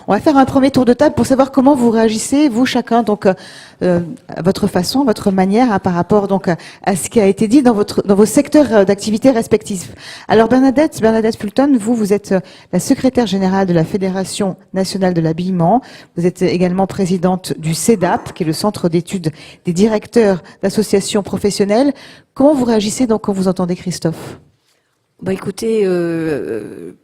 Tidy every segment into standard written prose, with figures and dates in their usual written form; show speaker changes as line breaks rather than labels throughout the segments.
On va faire un premier tour de table pour savoir comment vous réagissez, vous chacun, donc à votre façon, à votre manière, par rapport donc à ce qui a été dit dans vos secteurs d'activité respectifs. Alors Bernadette Fulton, vous êtes la secrétaire générale de la Fédération nationale de l'habillement. Vous êtes également présidente du CEDAP, qui est le Centre d'études des directeurs d'associations professionnelles. Comment vous réagissez donc quand vous entendez Christophe ?
Bah écoutez,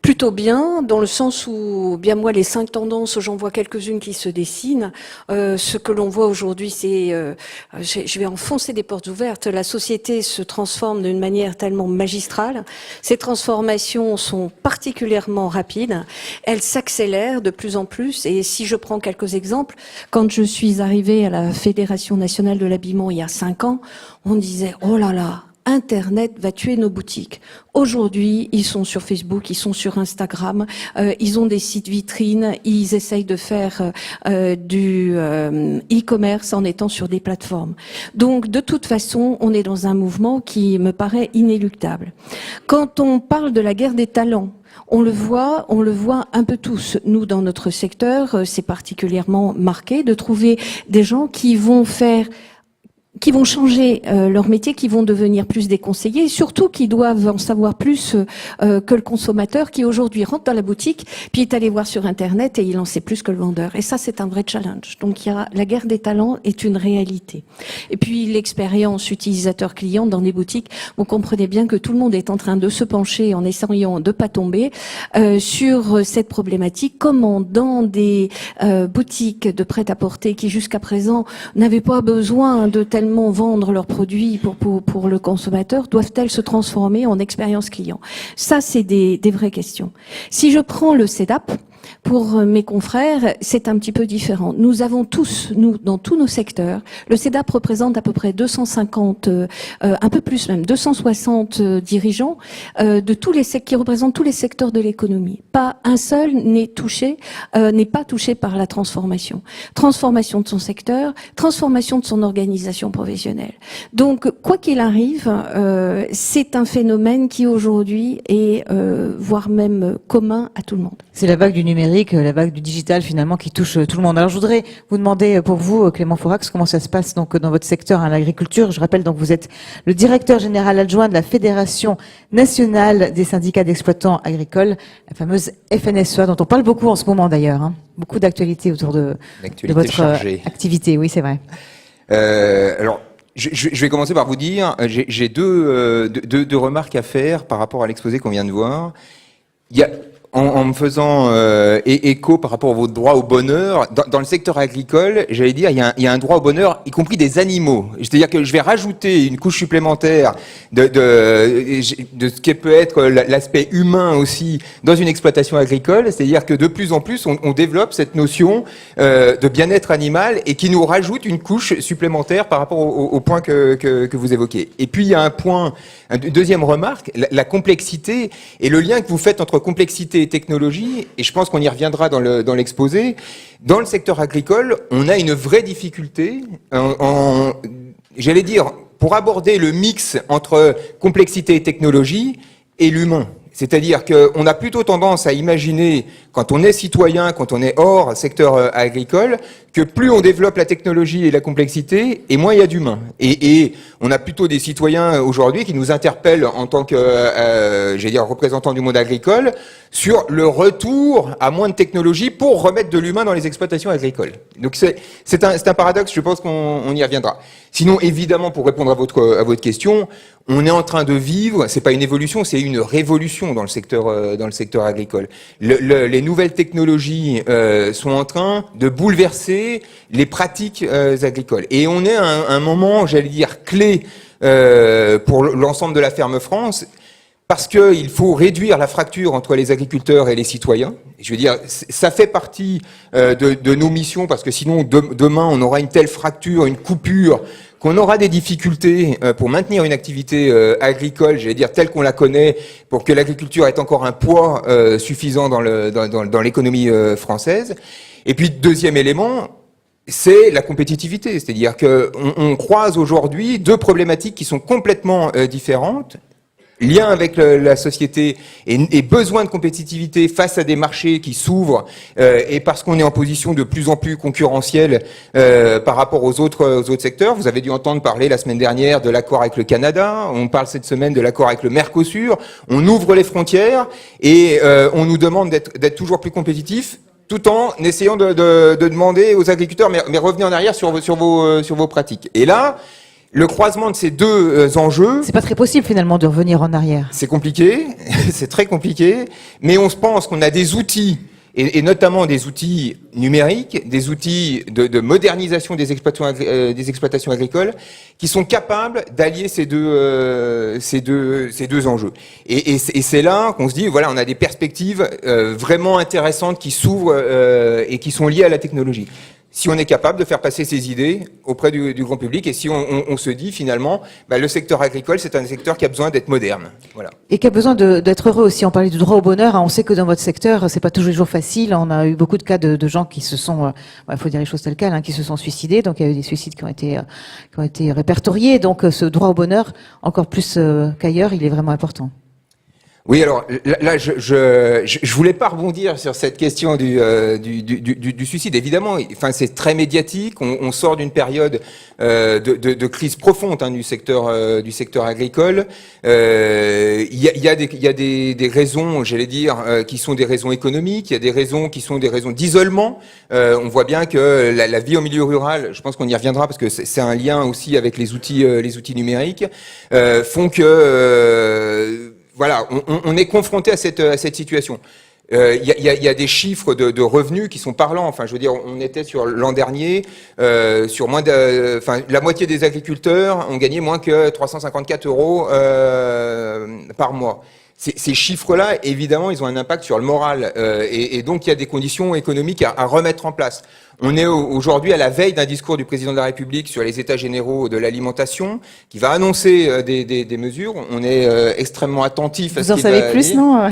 plutôt bien, dans le sens où, bien moi, les 5 tendances, j'en vois quelques-unes qui se dessinent. Ce que l'on voit aujourd'hui, c'est, je vais enfoncer des portes ouvertes, la société se transforme d'une manière tellement magistrale. Ces transformations sont particulièrement rapides, elles s'accélèrent de plus en plus, et si je prends quelques exemples, quand je suis arrivée à la Fédération nationale de l'habillement il y a 5 ans, on disait « Oh là là !» Internet va tuer nos boutiques. Aujourd'hui, ils sont sur Facebook, ils sont sur Instagram, ils ont des sites vitrines, ils essayent de faire du e-commerce en étant sur des plateformes. Donc, de toute façon, on est dans un mouvement qui me paraît inéluctable. Quand on parle de la guerre des talents, on le voit un peu tous. Nous, dans notre secteur, c'est particulièrement marqué de trouver des gens qui vont changer leur métier, qui vont devenir plus des conseillers, et surtout qui doivent en savoir plus que le consommateur qui aujourd'hui rentre dans la boutique, puis est allé voir sur Internet et il en sait plus que le vendeur. Et ça, c'est un vrai challenge. Donc, la guerre des talents est une réalité. Et puis, l'expérience utilisateur-client dans les boutiques, vous comprenez bien que tout le monde est en train de se pencher en essayant de pas tomber sur cette problématique. Comment dans des boutiques de prêt-à-porter qui jusqu'à présent n'avaient pas besoin de tellement vendre leurs produits pour le consommateur, doivent-elles se transformer en expérience client? Ça, c'est des vraies questions. Si je prends le CEDAP, pour mes confrères, c'est un petit peu différent. Nous avons tous, dans tous nos secteurs, le CEDAP représente à peu près 250, un peu plus même, 260 dirigeants de tous les qui représentent tous les secteurs de l'économie. Pas un seul n'est pas touché par la transformation. Transformation de son secteur, transformation de son organisation professionnelle. Donc, quoi qu'il arrive, c'est un phénomène qui aujourd'hui est, voire même commun à tout le monde.
C'est la vague du numérique, la vague du digital finalement qui touche tout le monde. Alors je voudrais vous demander pour vous, Clément Forax, comment ça se passe donc dans votre secteur, hein, l'agriculture. Je rappelle donc vous êtes le directeur général adjoint de la Fédération nationale des syndicats d'exploitants agricoles, la fameuse FNSEA dont on parle beaucoup en ce moment d'ailleurs. Hein. Beaucoup d'actualités autour de votre activité, oui c'est vrai.
Alors je vais commencer par vous dire, j'ai deux remarques à faire par rapport à l'exposé qu'on vient de voir. Il y a en me faisant écho par rapport à votre droit au bonheur, dans le secteur agricole, j'allais dire, il y a un droit au bonheur, y compris des animaux. C'est-à-dire que je vais rajouter une couche supplémentaire de ce qui peut être l'aspect humain aussi dans une exploitation agricole. C'est-à-dire que de plus en plus, on développe cette notion de bien-être animal et qui nous rajoute une couche supplémentaire par rapport au point que vous évoquez. Et puis, il y a une deuxième remarque, la complexité et le lien que vous faites entre complexité et technologie, et je pense qu'on y reviendra dans l'exposé. Dans le secteur agricole, on a une vraie difficulté, j'allais dire, pour aborder le mix entre complexité et technologie et l'humain. C'est-à-dire qu'on a plutôt tendance à imaginer, quand on est citoyen, quand on est hors secteur agricole, que plus on développe la technologie et la complexité, et moins il y a d'humains. Et on a plutôt des citoyens aujourd'hui qui nous interpellent en tant que, j'allais dire, représentants du monde agricole, sur le retour à moins de technologie pour remettre de l'humain dans les exploitations agricoles. Donc c'est un paradoxe, je pense qu'on y reviendra. Sinon, évidemment, pour répondre à votre question, on est en train de vivre, c'est pas une évolution, c'est une révolution dans le secteur agricole. Les nouvelles technologies sont en train de bouleverser les pratiques agricoles. Et on est à un moment, j'allais dire, clé pour l'ensemble de la ferme France, parce qu'il faut réduire la fracture entre les agriculteurs et les citoyens. Je veux dire, ça fait partie de nos missions, parce que sinon, demain, on aura une telle fracture, une coupure, qu'on aura des difficultés pour maintenir une activité agricole, j'allais dire, telle qu'on la connaît, pour que l'agriculture ait encore un poids suffisant dans l'économie française. Et puis, deuxième élément, c'est la compétitivité. C'est-à-dire qu'on croise aujourd'hui deux problématiques qui sont complètement différentes. lien avec la société et besoin de compétitivité face à des marchés qui s'ouvrent et parce qu'on est en position de plus en plus concurrentielle par rapport aux autres secteurs. Vous avez dû entendre parler la semaine dernière de l'accord avec le Canada, on parle cette semaine de l'accord avec le Mercosur, on ouvre les frontières et on nous demande d'être toujours plus compétitifs, tout en essayant de demander aux agriculteurs, mais revenez en arrière sur vos pratiques. Et là, le croisement de ces deux enjeux...
C'est pas très possible finalement de revenir en arrière.
C'est compliqué, c'est très compliqué, mais on se pense qu'on a des outils, et notamment des outils numériques, des outils de modernisation des exploitations agricoles, qui sont capables d'allier ces deux enjeux. Et c'est là qu'on se dit, voilà, on a des perspectives vraiment intéressantes qui s'ouvrent et qui sont liées à la technologie. Si on est capable de faire passer ces idées auprès du grand public et si on se dit finalement, le secteur agricole, c'est un secteur qui a besoin d'être moderne. Voilà.
Et qui a besoin d'être heureux aussi. On parlait du droit au bonheur. On sait que dans votre secteur, c'est pas toujours facile. On a eu beaucoup de cas de gens qui se sont, faut dire les choses telles quelles, qui se sont suicidés. Donc il y a eu des suicides qui ont été répertoriés. Donc ce droit au bonheur, encore plus qu'ailleurs, il est vraiment important.
Oui, alors là, je voulais pas rebondir sur cette question du suicide. Évidemment, enfin c'est très médiatique. On sort d'une période de crise profonde du secteur agricole. Il y a des raisons, j'allais dire, qui sont des raisons économiques. Il y a des raisons qui sont des raisons d'isolement. On voit bien que la vie au milieu rural, je pense qu'on y reviendra parce que c'est un lien aussi avec les outils numériques, font que voilà, on est confronté à cette situation. Il y a des chiffres de revenus qui sont parlants. Enfin, je veux dire, on était sur l'an dernier sur la moitié des agriculteurs ont gagné moins que 354 € par mois. Ces chiffres-là, évidemment, ils ont un impact sur le moral et donc il y a des conditions économiques à remettre en place. On est aujourd'hui à la veille d'un discours du président de la République sur les états généraux de l'alimentation, qui va annoncer des mesures. On est extrêmement attentif à ce qu'il va dire.
Vous en savez plus, non?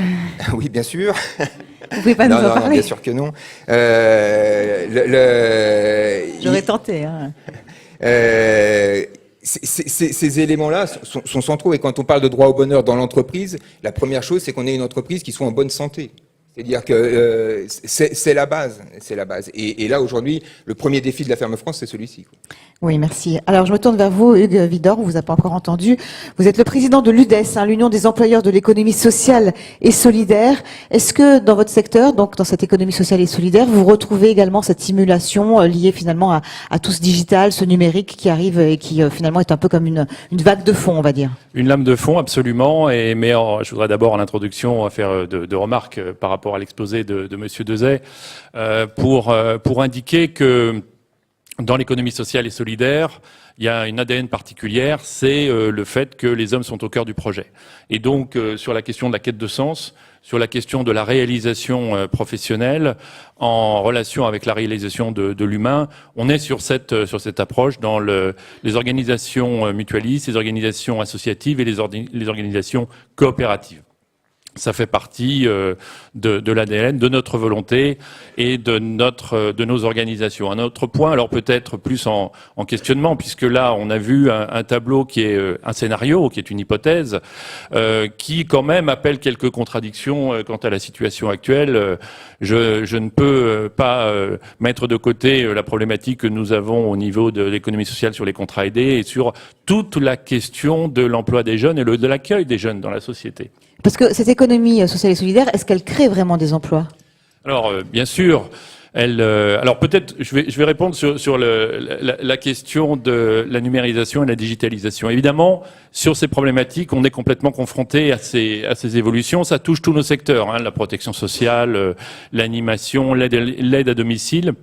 Oui, bien sûr.
Vous pouvez pas nous en parler?
Non, bien sûr que non.
J'aurais tenté. Hein.
Ces éléments-là sont centraux. Et quand on parle de droit au bonheur dans l'entreprise, la première chose, c'est qu'on ait une entreprise qui soit en bonne santé. C'est-à-dire que c'est la base, Et là, aujourd'hui, le premier défi de la Ferme France, c'est celui-ci.
Oui, merci. Alors, je me tourne vers vous, Hugues Widor, on vous a pas encore entendu. Vous êtes le président de l'UDES, l'Union des employeurs de l'économie sociale et solidaire. Est-ce que dans votre secteur, donc dans cette économie sociale et solidaire, vous retrouvez également cette simulation liée finalement à tout ce digital, ce numérique qui arrive et qui finalement est un peu comme une vague de fond, on va dire?
Une lame de fond, absolument. Je voudrais d'abord, en introduction, faire de remarques par rapport à l'exposé de Monsieur Dezay, pour indiquer que dans l'économie sociale et solidaire, il y a une ADN particulière, c'est le fait que les hommes sont au cœur du projet. Et donc, sur la question de la quête de sens, sur la question de la réalisation professionnelle, en relation avec la réalisation de l'humain, on est sur cette approche dans les organisations mutualistes, les organisations associatives et les organisations coopératives. Ça fait partie de l'ADN, de notre volonté et de nos organisations. Un autre point, alors peut-être plus en questionnement, puisque là on a vu un tableau qui est un scénario, qui est une hypothèse, qui quand même appelle quelques contradictions quant à la situation actuelle. Je ne peux pas mettre de côté la problématique que nous avons au niveau de l'économie sociale sur les contrats aidés et sur toute la question de l'emploi des jeunes et de l'accueil des jeunes dans la société.
Parce que cette économie sociale et solidaire, est-ce qu'elle crée vraiment des emplois?
Alors, bien sûr. Alors peut-être, je vais répondre sur la question de la numérisation et la digitalisation. Évidemment, sur ces problématiques, on est complètement confronté à ces évolutions. Ça touche tous nos secteurs, la protection sociale, l'animation, l'aide à domicile.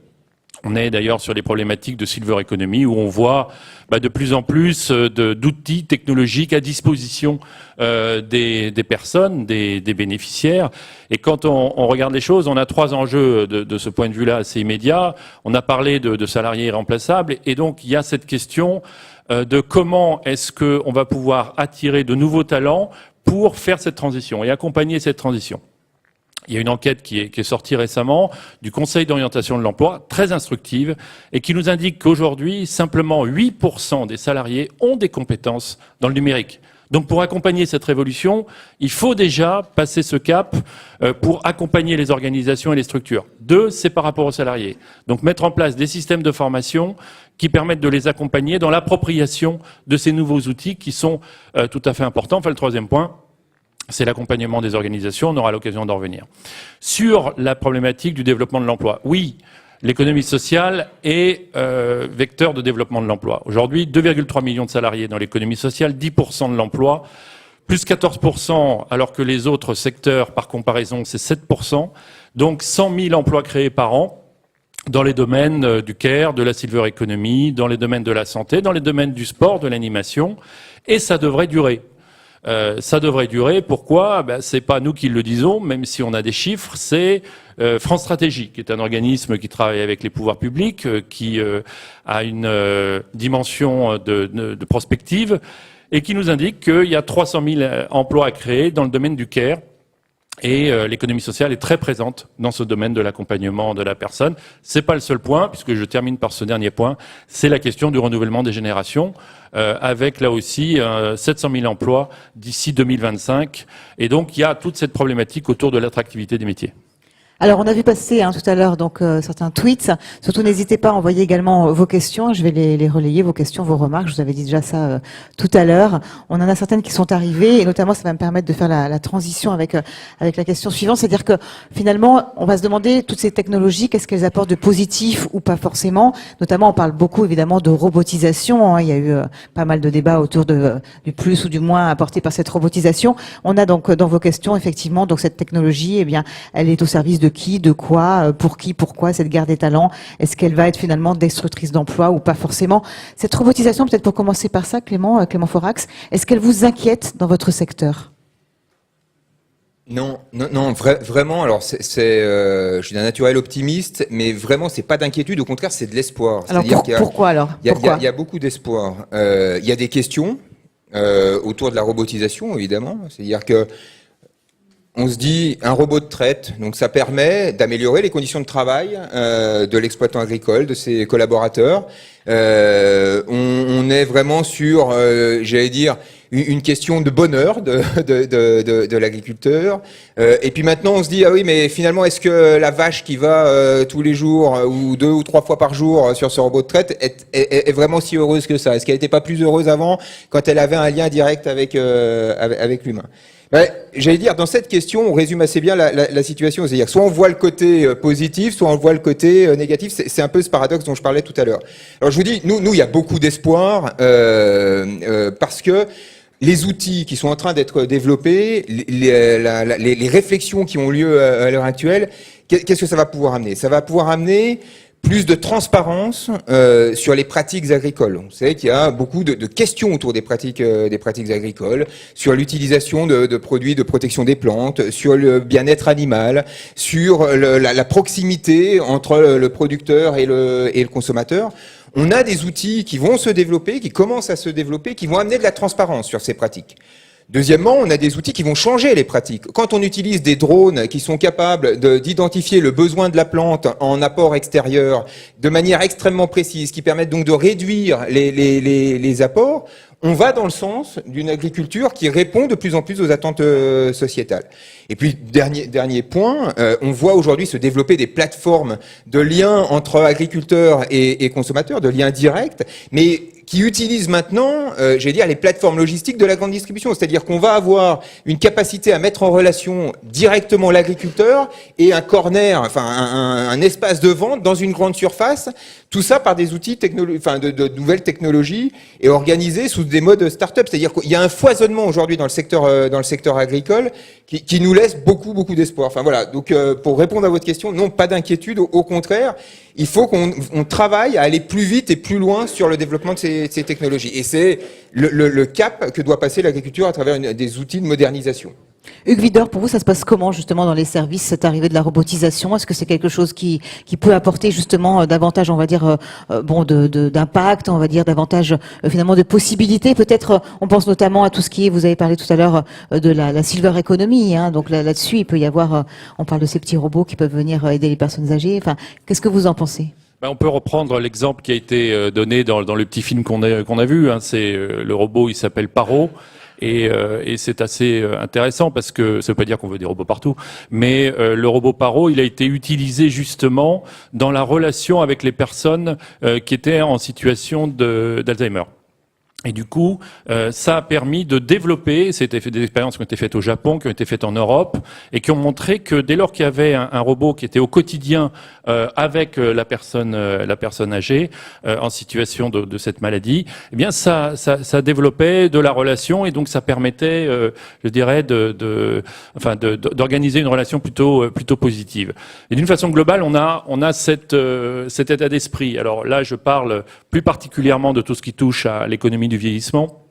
On est d'ailleurs sur les problématiques de silver economy où on voit de plus en plus d'outils technologiques à disposition des personnes, des bénéficiaires. Et quand on regarde les choses, on a trois enjeux de ce point de vue-là assez immédiats. On a parlé de salariés irremplaçables et donc il y a cette question de comment est-ce qu'on va pouvoir attirer de nouveaux talents pour faire cette transition et accompagner cette transition. Il y a une enquête qui est sortie récemment du Conseil d'orientation de l'emploi, très instructive, et qui nous indique qu'aujourd'hui, simplement 8% des salariés ont des compétences dans le numérique. Donc pour accompagner cette révolution, il faut déjà passer ce cap pour accompagner les organisations et les structures. 2, c'est par rapport aux salariés. Donc mettre en place des systèmes de formation qui permettent de les accompagner dans l'appropriation de ces nouveaux outils qui sont tout à fait importants. Enfin, le 3e point, c'est l'accompagnement des organisations. On aura l'occasion d'en revenir. Sur la problématique du développement de l'emploi, oui, l'économie sociale est vecteur de développement de l'emploi. Aujourd'hui, 2,3 millions de salariés dans l'économie sociale, 10% de l'emploi, plus 14%, alors que les autres secteurs, par comparaison, c'est 7%. Donc 100 000 emplois créés par an dans les domaines du care, de la silver economy, dans les domaines de la santé, dans les domaines du sport, de l'animation, et ça devrait durer. Ça devrait durer. Pourquoi? C'est pas nous qui le disons, même si on a des chiffres. C'est France Stratégie, qui est un organisme qui travaille avec les pouvoirs publics, qui a une dimension de prospective, et qui nous indique qu'il y a 300 000 emplois à créer dans le domaine du care. Et l'économie sociale est très présente dans ce domaine de l'accompagnement de la personne. C'est pas le seul point, puisque je termine par ce dernier point, c'est la question du renouvellement des générations, avec là aussi 700 000 emplois d'ici 2025. Et donc il y a toute cette problématique autour de l'attractivité des métiers.
Alors, on a vu passer tout à l'heure donc certains tweets. Surtout, n'hésitez pas à envoyer également vos questions. Je vais les relayer, vos questions, vos remarques. Je vous avais dit déjà ça tout à l'heure. On en a certaines qui sont arrivées, et notamment, ça va me permettre de faire la transition avec la question suivante. C'est-à-dire que finalement, on va se demander toutes ces technologies, qu'est-ce qu'elles apportent de positif ou pas forcément. Notamment, on parle beaucoup évidemment de robotisation. Il y a eu pas mal de débats autour du plus ou du moins apporté par cette robotisation. On a donc dans vos questions effectivement donc cette technologie, eh bien, elle est au service de qui, de quoi, pour qui, pourquoi, cette guerre des talents. Est-ce qu'elle va être finalement destructrice d'emplois ou pas forcément? Cette robotisation, peut-être pour commencer par ça, Clément Forax, est-ce qu'elle vous inquiète dans votre secteur?
Non, vraiment. Alors, je suis d'un naturel optimiste, mais vraiment, c'est pas d'inquiétude. Au contraire, c'est de l'espoir.
Alors, pourquoi alors?
Il y a beaucoup d'espoir. Il y a des questions autour de la robotisation, évidemment. C'est-à-dire que on se dit un robot de traite, donc ça permet d'améliorer les conditions de travail de l'exploitant agricole, de ses collaborateurs. On est vraiment sur, j'allais dire, une question de bonheur de l'agriculteur. Et puis maintenant, on se dit, ah oui, mais finalement, est-ce que la vache qui va tous les jours ou 2 ou 3 fois par jour sur ce robot de traite est vraiment si heureuse que ça? Est-ce qu'elle n'était pas plus heureuse avant quand elle avait un lien direct avec l'humain? J'allais dire, dans cette question, on résume assez bien la situation. C'est-à-dire, soit on voit le côté positif, soit on voit le côté négatif. C'est un peu ce paradoxe dont je parlais tout à l'heure. Alors, je vous dis, nous, il y a beaucoup d'espoir parce que les outils qui sont en train d'être développés, les réflexions qui ont lieu à l'heure actuelle, qu'est-ce que ça va pouvoir amener? Ça va pouvoir amener plus de transparence sur les pratiques agricoles. On sait qu'il y a beaucoup de questions autour des pratiques agricoles, sur l'utilisation de produits de protection des plantes, sur le bien-être animal, sur la proximité entre le producteur et le consommateur. On a des outils qui vont se développer, qui commencent à se développer, qui vont amener de la transparence sur ces pratiques. Deuxièmement, on a des outils qui vont changer les pratiques. Quand on utilise des drones qui sont capables d'identifier le besoin de la plante en apport extérieur de manière extrêmement précise, qui permettent donc de réduire les apports, on va dans le sens d'une agriculture qui répond de plus en plus aux attentes sociétales. Et puis, dernier point, on voit aujourd'hui se développer des plateformes de liens entre agriculteurs et consommateurs, de liens directs, mais qui utilisent maintenant, j'allais dire, les plateformes logistiques de la grande distribution. C'est-à-dire qu'on va avoir une capacité à mettre en relation directement l'agriculteur et un corner, enfin un espace de vente dans une grande surface. Tout ça par des outils de nouvelles technologies et organisés sous des modes start-up. C'est-à-dire qu'il y a un foisonnement aujourd'hui dans le secteur agricole qui nous laisse beaucoup d'espoir. Enfin voilà. Donc pour répondre à votre question, non, pas d'inquiétude. Au contraire, il faut qu'on travaille à aller plus vite et plus loin sur le développement de ces technologies. Et c'est le cap que doit passer l'agriculture à travers des outils de modernisation.
Hugues Widor, pour vous, ça se passe comment justement dans les services, cette arrivée de la robotisation? Est-ce que c'est quelque chose qui peut apporter justement davantage, on va dire, d'impact, on va dire davantage finalement de possibilités? Peut-être, on pense notamment à tout ce qui est, vous avez parlé tout à l'heure de la silver economy, hein, donc là-dessus, il peut y avoir, on parle de ces petits robots qui peuvent venir aider les personnes âgées. Enfin, qu'est-ce que vous en pensez?
On peut reprendre l'exemple qui a été donné dans le petit film qu'on a vu. Hein, c'est le robot, il s'appelle Paro. Et c'est assez intéressant parce que ça veut pas dire qu'on veut des robots partout, mais le robot Paro, il a été utilisé justement dans la relation avec les personnes qui étaient en situation d'Alzheimer. Et du coup, ça a permis de développer, c'était des expériences qui ont été faites au Japon, qui ont été faites en Europe, et qui ont montré que dès lors qu'il y avait un robot qui était au quotidien avec la personne âgée en situation de cette maladie, eh bien ça développait de la relation, et donc ça permettait, je dirais, d'organiser une relation plutôt positive. Et d'une façon globale, on a cet état d'esprit. Alors là, je parle plus particulièrement de tout ce qui touche à l'économie du vieillissement.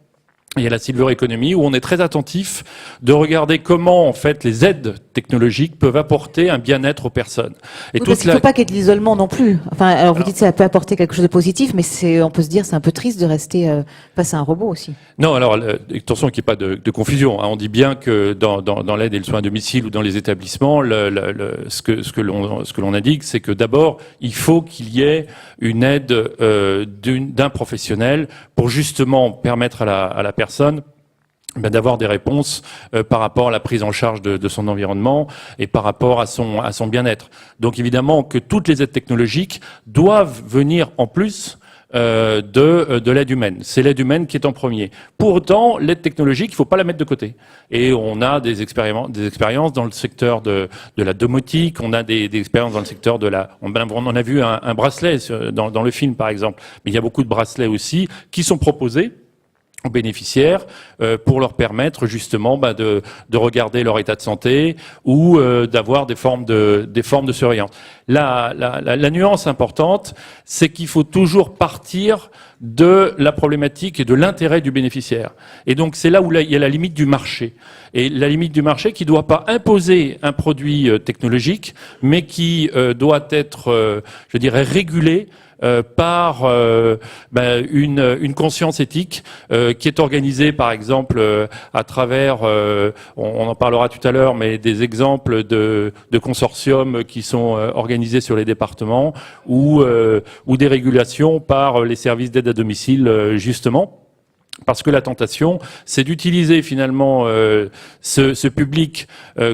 Il y a la silver economy où on est très attentif de regarder comment en fait les aides technologiques peuvent apporter un bien-être aux personnes.
Et oui, parce qu'il ne faut pas qu'il y ait de l'isolement non plus. Enfin, alors vous dites que ça peut apporter quelque chose de positif, mais on peut se dire c'est un peu triste de rester face à un robot aussi.
Non, alors attention qu'il n'y ait pas de confusion. Hein. On dit bien que dans l'aide et le soin à domicile ou dans les établissements, ce que l'on indique, c'est que d'abord il faut qu'il y ait une aide d'un professionnel pour justement permettre à la personne d'avoir des réponses par rapport à la prise en charge de son environnement et par rapport à son bien-être. Donc évidemment que toutes les aides technologiques doivent venir en plus de l'aide humaine. C'est l'aide humaine qui est en premier. Pour autant, l'aide technologique, il ne faut pas la mettre de côté. Et on a des expériences dans le secteur de la domotique, on a des expériences dans le secteur on en a vu un bracelet dans le film par exemple. Mais il y a beaucoup de bracelets aussi qui sont proposés aux bénéficiaires pour leur permettre justement de regarder leur état de santé ou d'avoir des formes de surveillance. La nuance importante, c'est qu'il faut toujours partir de la problématique et de l'intérêt du bénéficiaire. Et donc c'est là où il y a la limite du marché. Et la limite du marché qui ne doit pas imposer un produit technologique, mais qui doit être, je dirais, régulé par une conscience éthique qui est organisée par exemple à travers, on en parlera tout à l'heure, mais des exemples de consortiums qui sont organisés sur les départements ou des régulations par les services d'aide à domicile justement. Parce que la tentation, c'est d'utiliser finalement ce public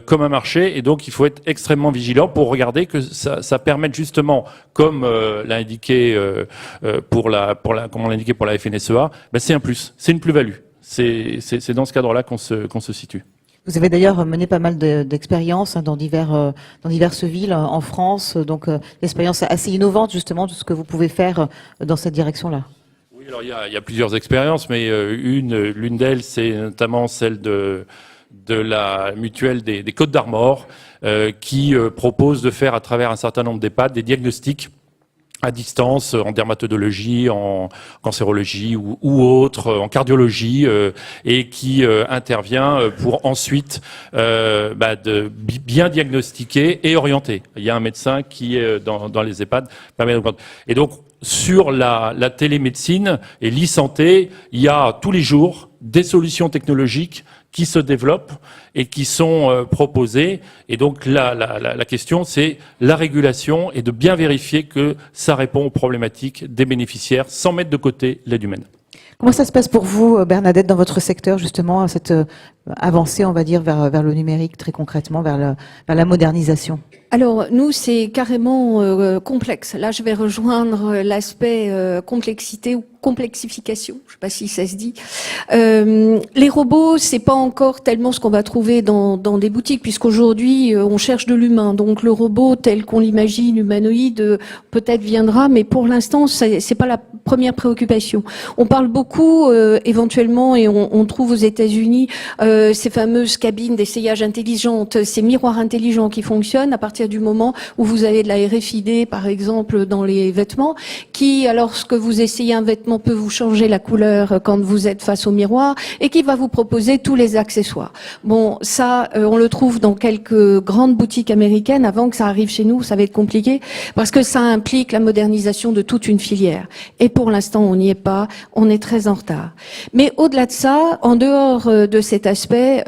comme un marché, et donc il faut être extrêmement vigilant pour regarder que ça permette justement, comme l'a indiqué comme on l'a indiqué pour la FNSEA, c'est un plus, c'est une plus-value. C'est dans ce cadre-là qu'on se situe.
Vous avez d'ailleurs mené pas mal d'expériences dans diverses villes en France, donc d'expériences assez innovantes justement de ce que vous pouvez faire dans cette direction-là.
Alors il y a plusieurs expériences, mais l'une d'elles, c'est notamment celle de la mutuelle des Côtes d'Armor, qui propose de faire à travers un certain nombre d'EHPAD des diagnostics à distance en dermatologie, en cancérologie ou autre, en cardiologie, et qui intervient pour ensuite de bien diagnostiquer et orienter. Il y a un médecin qui est dans les EHPAD. Et donc sur la télémédecine et l'e-santé, il y a tous les jours des solutions technologiques qui se développent et qui sont proposées. Et donc la question, c'est la régulation et de bien vérifier que ça répond aux problématiques des bénéficiaires sans mettre de côté l'aide humaine.
Comment ça se passe pour vous, Bernadette, dans votre secteur, justement, cette avancée, on va dire, vers le numérique, très concrètement, vers la modernisation?
Alors, nous, c'est carrément complexe. Là, je vais rejoindre l'aspect complexité ou complexification, je ne sais pas si ça se dit. Les robots, c'est pas encore tellement ce qu'on va trouver dans des boutiques, puisqu'aujourd'hui, on cherche de l'humain. Donc, le robot tel qu'on l'imagine, humanoïde, peut-être viendra, mais pour l'instant, c'est pas la première préoccupation. On parle beaucoup, éventuellement, et on trouve aux États-Unis ces fameuses cabines d'essayage intelligentes, ces miroirs intelligents qui fonctionnent à partir du moment où vous avez de la RFID, par exemple, dans les vêtements, qui, lorsque vous essayez un vêtement, peut vous changer la couleur quand vous êtes face au miroir, et qui va vous proposer tous les accessoires. Bon, ça, on le trouve dans quelques grandes boutiques américaines. Avant que ça arrive chez nous, ça va être compliqué, parce que ça implique la modernisation de toute une filière. Et pour l'instant, on n'y est pas, on est très en retard. Mais au-delà de ça, en dehors de cet aspect,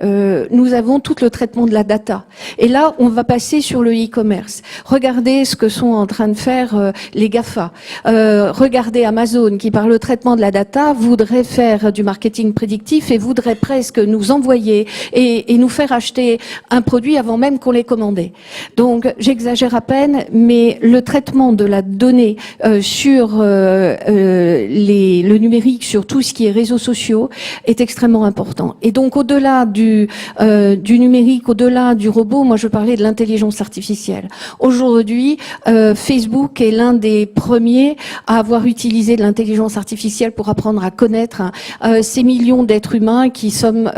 nous avons tout le traitement de la data. Et là, on va passer sur le e-commerce. Regardez ce que sont en train de faire les GAFA. Regardez Amazon qui, par le traitement de la data, voudrait faire du marketing prédictif et voudrait presque nous envoyer et nous faire acheter un produit avant même qu'on l'ait commandé. Donc, j'exagère à peine, mais le traitement de la donnée sur le numérique, sur tout ce qui est réseaux sociaux, est extrêmement important. Et donc, au-delà du numérique, au-delà du robot, moi je parlais de l'intelligence artificielle. Aujourd'hui, Facebook est l'un des premiers à avoir utilisé de l'intelligence artificielle pour apprendre à connaître ces millions d'êtres humains qui sommes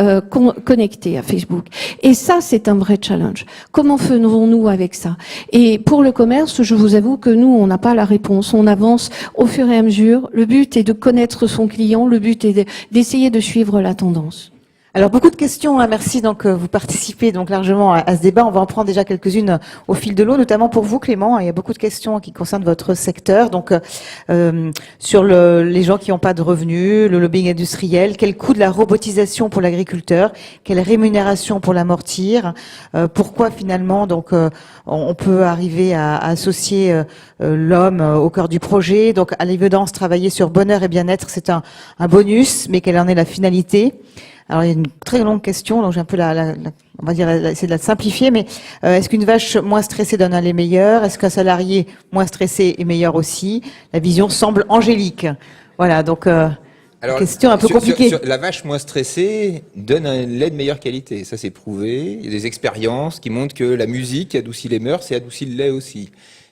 connectés à Facebook. Et ça, c'est un vrai challenge. Comment faisons-nous avec ça? Et pour le commerce, je vous avoue que nous, on n'a pas la réponse. On avance au fur et à mesure. Le but est de connaître son client. Le but est d'essayer de suivre la tendance.
Alors beaucoup de questions, hein, merci. Donc vous participez donc largement à ce débat. On va en prendre déjà quelques-unes au fil de l'eau, notamment pour vous, Clément. Il y a beaucoup de questions qui concernent votre secteur. Donc sur les gens qui n'ont pas de revenus, le lobbying industriel, quel coût de la robotisation pour l'agriculteur, quelle rémunération pour l'amortir, pourquoi finalement donc on peut arriver à associer l'homme au cœur du projet. Donc à l'évidence, travailler sur bonheur et bien-être, c'est un bonus, mais quelle en est la finalité? Alors, il y a une très longue question, donc j'ai un peu on va dire, essayer de la simplifier, mais est-ce qu'une vache moins stressée donne un lait meilleur? Est-ce qu'un salarié moins stressé est meilleur aussi? La vision semble angélique. Voilà, donc,
Alors,
question un peu compliquée.
La vache moins stressée donne un lait de meilleure qualité. Ça, c'est prouvé. Il y a des expériences qui montrent que la musique adoucit les mœurs et adoucit le lait aussi.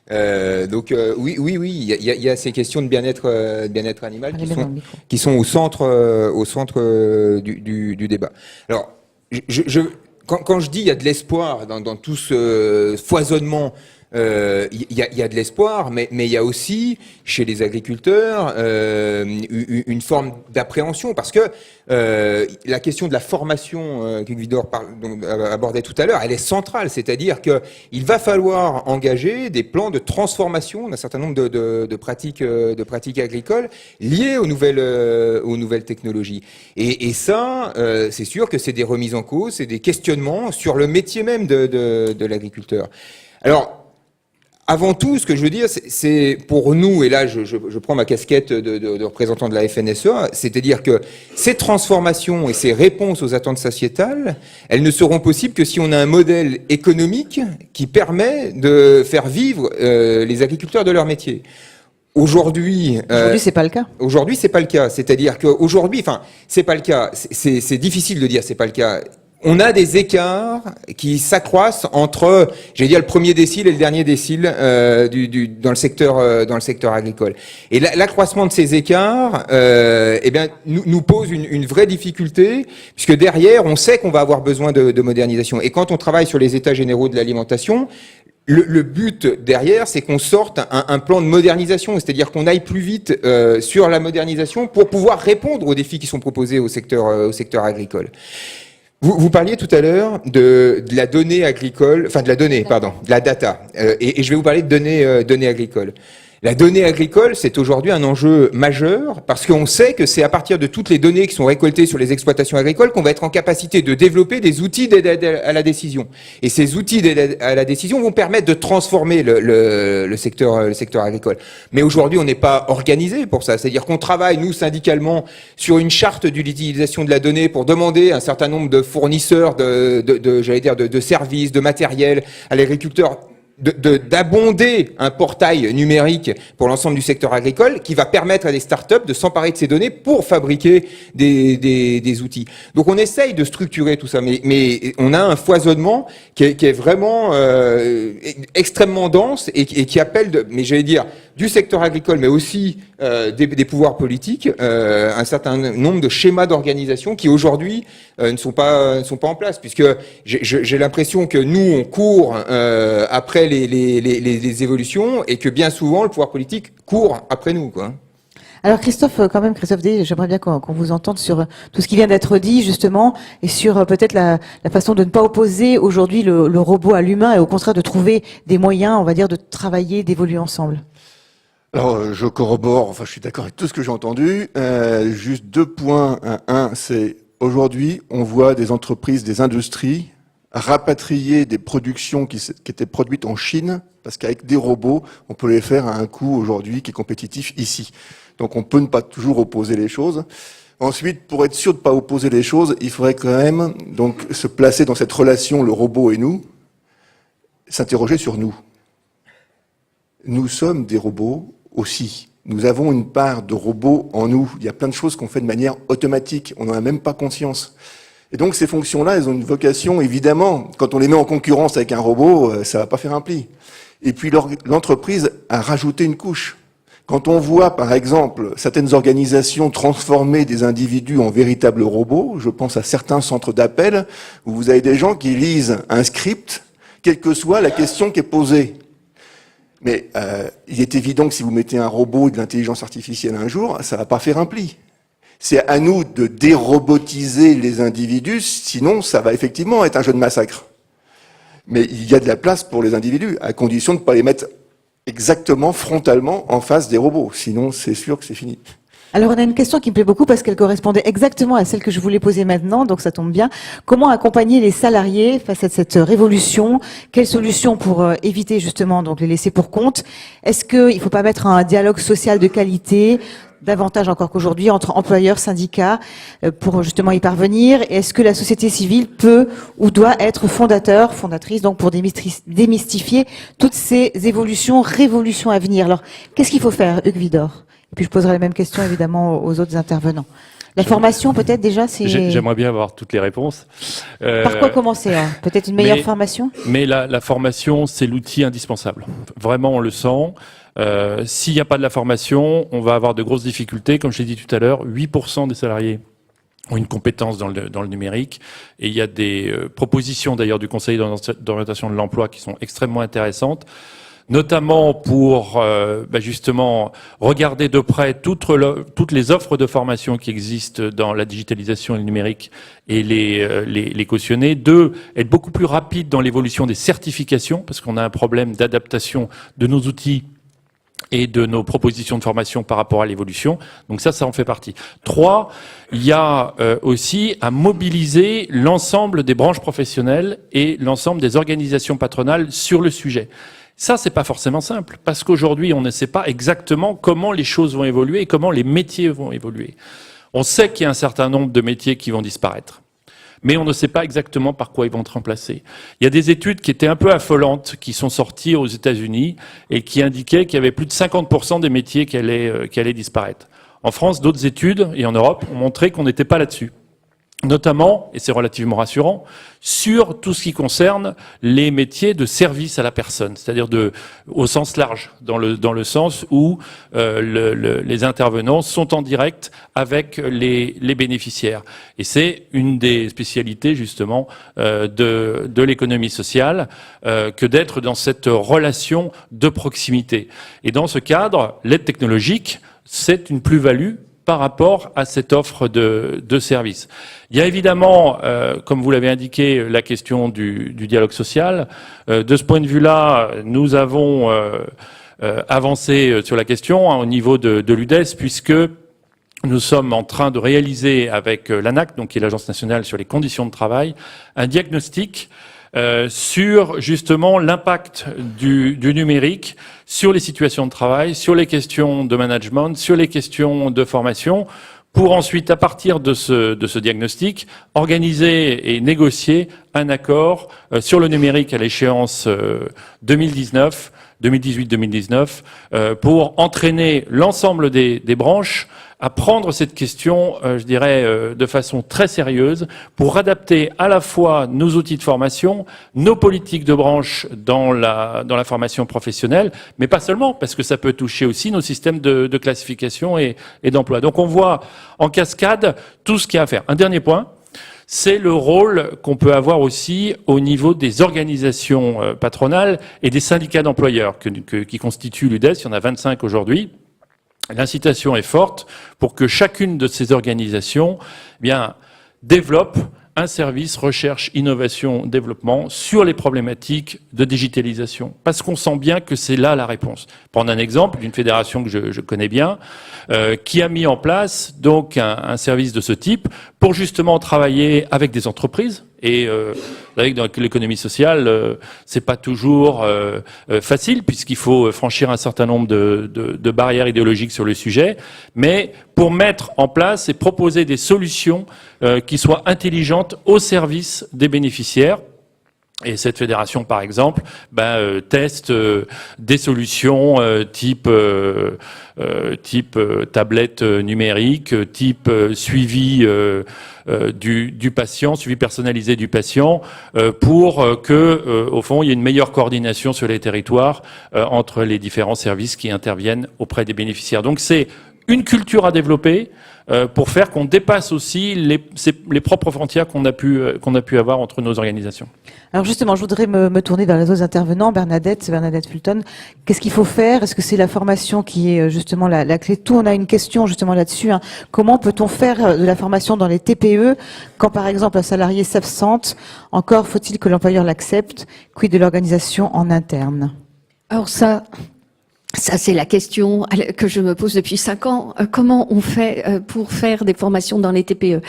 Oui, il y a ces questions de bien-être animal qui sont au centre du débat. Alors, quand je dis il y a de l'espoir dans tout ce foisonnement, il y a de l'espoir, mais il y a aussi chez les agriculteurs une forme d'appréhension, parce que la question de la formation que Vidor abordait tout à l'heure, elle est centrale, c'est-à-dire que il va falloir engager des plans de transformation d'un certain nombre de pratiques agricoles liées aux nouvelles technologies. Et ça, c'est sûr que c'est des remises en cause, c'est des questionnements sur le métier même de l'agriculteur. Alors, avant tout, ce que je veux dire, c'est pour nous, et là je prends ma casquette de représentant de la FNSEA, c'est-à-dire que ces transformations et ces réponses aux attentes sociétales, elles ne seront possibles que si on a un modèle économique qui permet de faire vivre les agriculteurs de leur métier. Aujourd'hui,
c'est pas le cas.
Aujourd'hui, c'est pas le cas. C'est-à-dire qu'aujourd'hui, enfin, c'est pas le cas. C'est difficile de dire c'est pas le cas. On a des écarts qui s'accroissent entre, j'allais dire, le premier décile et le dernier décile dans le secteur agricole. Et l'accroissement de ces écarts, nous pose une vraie difficulté, puisque derrière, on sait qu'on va avoir besoin de modernisation. Et quand on travaille sur les états généraux de l'alimentation, le but derrière, c'est qu'on sorte un plan de modernisation, c'est-à-dire qu'on aille plus vite sur la modernisation pour pouvoir répondre aux défis qui sont proposés au secteur agricole. Vous parliez tout à l'heure de la donnée agricole, enfin de la data, et je vais vous parler de données agricoles. La donnée agricole, c'est aujourd'hui un enjeu majeur, parce qu'on sait que c'est à partir de toutes les données qui sont récoltées sur les exploitations agricoles qu'on va être en capacité de développer des outils d'aide à la décision. Et ces outils d'aide à la décision vont permettre de transformer le secteur agricole. Mais aujourd'hui, on n'est pas organisé pour ça. C'est-à-dire qu'on travaille, nous, syndicalement, sur une charte de l'utilisation de la donnée pour demander un certain nombre de fournisseurs de services, de matériel à l'agriculteur, d'abonder un portail numérique pour l'ensemble du secteur agricole qui va permettre à des startups de s'emparer de ces données pour fabriquer des outils. Donc on essaye de structurer tout ça, mais on a un foisonnement qui est vraiment extrêmement dense et qui appelle, mais j'allais dire, du secteur agricole, mais aussi des pouvoirs politiques, un certain nombre de schémas d'organisation qui aujourd'hui ne sont pas en place, puisque j'ai l'impression que nous on court après les évolutions et que bien souvent le pouvoir politique court après nous, quoi.
Alors Christophe Day, j'aimerais bien qu'on vous entende sur tout ce qui vient d'être dit justement et sur peut-être la façon de ne pas opposer aujourd'hui le robot à l'humain et au contraire de trouver des moyens, on va dire, de travailler, d'évoluer ensemble.
Alors, je corrobore, je suis d'accord avec tout ce que j'ai entendu. Juste 2 points. Un, c'est aujourd'hui, on voit des entreprises, des industries rapatrier des productions qui étaient produites en Chine, parce qu'avec des robots, on peut les faire à un coût aujourd'hui qui est compétitif ici. Donc on peut ne pas toujours opposer les choses. Ensuite, pour être sûr de ne pas opposer les choses, il faudrait quand même donc se placer dans cette relation, le robot et nous, s'interroger sur nous. Nous sommes des robots aussi. Nous avons une part de robot en nous. Il y a plein de choses qu'on fait de manière automatique. On n'en a même pas conscience. Et donc ces fonctions-là, elles ont une vocation, évidemment. Quand on les met en concurrence avec un robot, ça va pas faire un pli. Et puis l'entreprise a rajouté une couche. Quand on voit, par exemple, certaines organisations transformer des individus en véritables robots, je pense à certains centres d'appel, où vous avez des gens qui lisent un script, quelle que soit la question qui est posée. Mais il est évident que si vous mettez un robot et de l'intelligence artificielle un jour, ça va pas faire un pli. C'est à nous de dérobotiser les individus, sinon ça va effectivement être un jeu de massacre. Mais il y a de la place pour les individus, à condition de ne pas les mettre exactement, frontalement, en face des robots. Sinon, c'est sûr que c'est fini.
Alors, on a une question qui me plaît beaucoup parce qu'elle correspondait exactement à celle que je voulais poser maintenant, donc ça tombe bien. Comment accompagner les salariés face à cette révolution? Quelles solutions pour éviter justement donc les laisser pour compte? Est-ce qu'il ne faut pas mettre un dialogue social de qualité, davantage encore qu'aujourd'hui, entre employeurs, syndicats, pour justement y parvenir? Est-ce que la société civile peut ou doit être fondatrice, donc pour démystifier toutes ces évolutions, révolutions à venir? Alors, qu'est-ce qu'il faut faire, Hugues Widor? Et puis je poserai la même question évidemment aux autres intervenants. La formation peut-être déjà, c'est...
J'aimerais bien avoir toutes les réponses.
Par quoi commencer hein? Peut-être une meilleure formation?
Mais la formation, c'est l'outil indispensable. Vraiment, on le sent. S'il n'y a pas de la formation, on va avoir de grosses difficultés. Comme je l'ai dit tout à l'heure, 8% des salariés ont une compétence dans le numérique. Et il y a des propositions d'ailleurs du Conseil d'orientation de l'emploi qui sont extrêmement intéressantes, notamment pour justement regarder de près toutes les offres de formation qui existent dans la digitalisation et le numérique et les cautionner. 2, être beaucoup plus rapide dans l'évolution des certifications, parce qu'on a un problème d'adaptation de nos outils et de nos propositions de formation par rapport à l'évolution. Donc ça en fait partie. 3, il y a aussi à mobiliser l'ensemble des branches professionnelles et l'ensemble des organisations patronales sur le sujet. Ça, c'est pas forcément simple, parce qu'aujourd'hui, on ne sait pas exactement comment les choses vont évoluer et comment les métiers vont évoluer. On sait qu'il y a un certain nombre de métiers qui vont disparaître, mais on ne sait pas exactement par quoi ils vont être remplacés. Il y a des études qui étaient un peu affolantes, qui sont sorties aux États-Unis et qui indiquaient qu'il y avait plus de 50% des métiers qui allaient disparaître. En France, d'autres études, et en Europe, ont montré qu'on n'était pas là-dessus. Notamment, et c'est relativement rassurant, sur tout ce qui concerne les métiers de service à la personne, c'est-à-dire au sens large, dans le sens où les intervenants sont en direct avec les bénéficiaires. Et c'est une des spécialités justement de l'économie sociale que d'être dans cette relation de proximité. Et dans ce cadre, l'aide technologique, c'est une plus-value par rapport à cette offre de service. Il y a évidemment, comme vous l'avez indiqué, la question du dialogue social. De ce point de vue-là, nous avons avancé sur la question au niveau de l'UDES, puisque nous sommes en train de réaliser avec l'ANAC, donc qui est l'Agence nationale sur les conditions de travail, un diagnostic sur justement l'impact du numérique sur les situations de travail, sur les questions de management, sur les questions de formation, pour ensuite, à partir de ce diagnostic, organiser et négocier un accord sur le numérique à l'échéance 2018-2019, pour entraîner l'ensemble des branches à prendre cette question, je dirais, de façon très sérieuse, pour adapter à la fois nos outils de formation, nos politiques de branche dans la formation professionnelle, mais pas seulement, parce que ça peut toucher aussi nos systèmes de classification et d'emploi. Donc on voit en cascade tout ce qu'il y a à faire. Un dernier point, c'est le rôle qu'on peut avoir aussi au niveau des organisations patronales et des syndicats d'employeurs qui constituent l'UDES. Il y en a 25 aujourd'hui. L'incitation est forte pour que chacune de ces organisations développe un service recherche, innovation, développement sur les problématiques de digitalisation. Parce qu'on sent bien que c'est là la réponse. Prendre un exemple d'une fédération que je connais bien, qui a mis en place donc un service de ce type pour justement travailler avec des entreprises Et vous savez que dans l'économie sociale, c'est pas toujours facile puisqu'il faut franchir un certain nombre de barrières idéologiques sur le sujet, mais pour mettre en place et proposer des solutions qui soient intelligentes au service des bénéficiaires. Et cette fédération, par exemple, teste des solutions type tablette numérique, type suivi du patient, suivi personnalisé du patient, pour que, au fond, il y ait une meilleure coordination sur les territoires entre les différents services qui interviennent auprès des bénéficiaires. Donc c'est une culture à développer pour faire qu'on dépasse aussi les propres frontières qu'on a pu avoir entre nos organisations.
Alors justement, je voudrais me tourner vers les autres intervenants. Bernadette Fulton, qu'est-ce qu'il faut faire? Est-ce que c'est la formation qui est justement la clé de tout? On a une question justement là-dessus. Comment peut-on faire de la formation dans les TPE quand par exemple un salarié s'absente? Encore faut-il que l'employeur l'accepte? Quid de l'organisation en interne?
Alors ça, c'est la question que je me pose depuis 5 ans. Comment on fait pour faire des formations dans les TPE?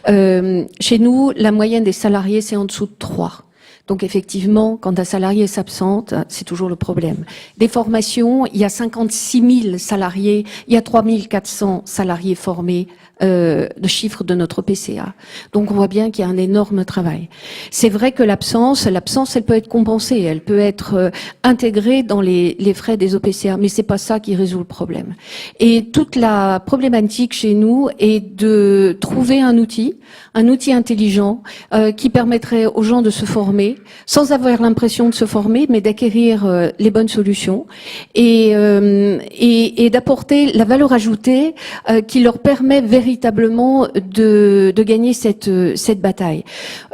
Chez nous, la moyenne des salariés, c'est en dessous de 3. Donc effectivement, quand un salarié s'absente, c'est toujours le problème. Des formations, il y a 56 000 salariés, il y a 3 400 salariés formés, de chiffres de notre PCA. Donc on voit bien qu'il y a un énorme travail. C'est vrai que l'absence, elle peut être compensée, elle peut être intégrée dans les frais des OPCA, mais c'est pas ça qui résout le problème. Et toute la problématique chez nous est de trouver un outil intelligent qui permettrait aux gens de se former sans avoir l'impression de se former, mais d'acquérir les bonnes solutions et d'apporter la valeur ajoutée qui leur permet véritablement de gagner cette bataille.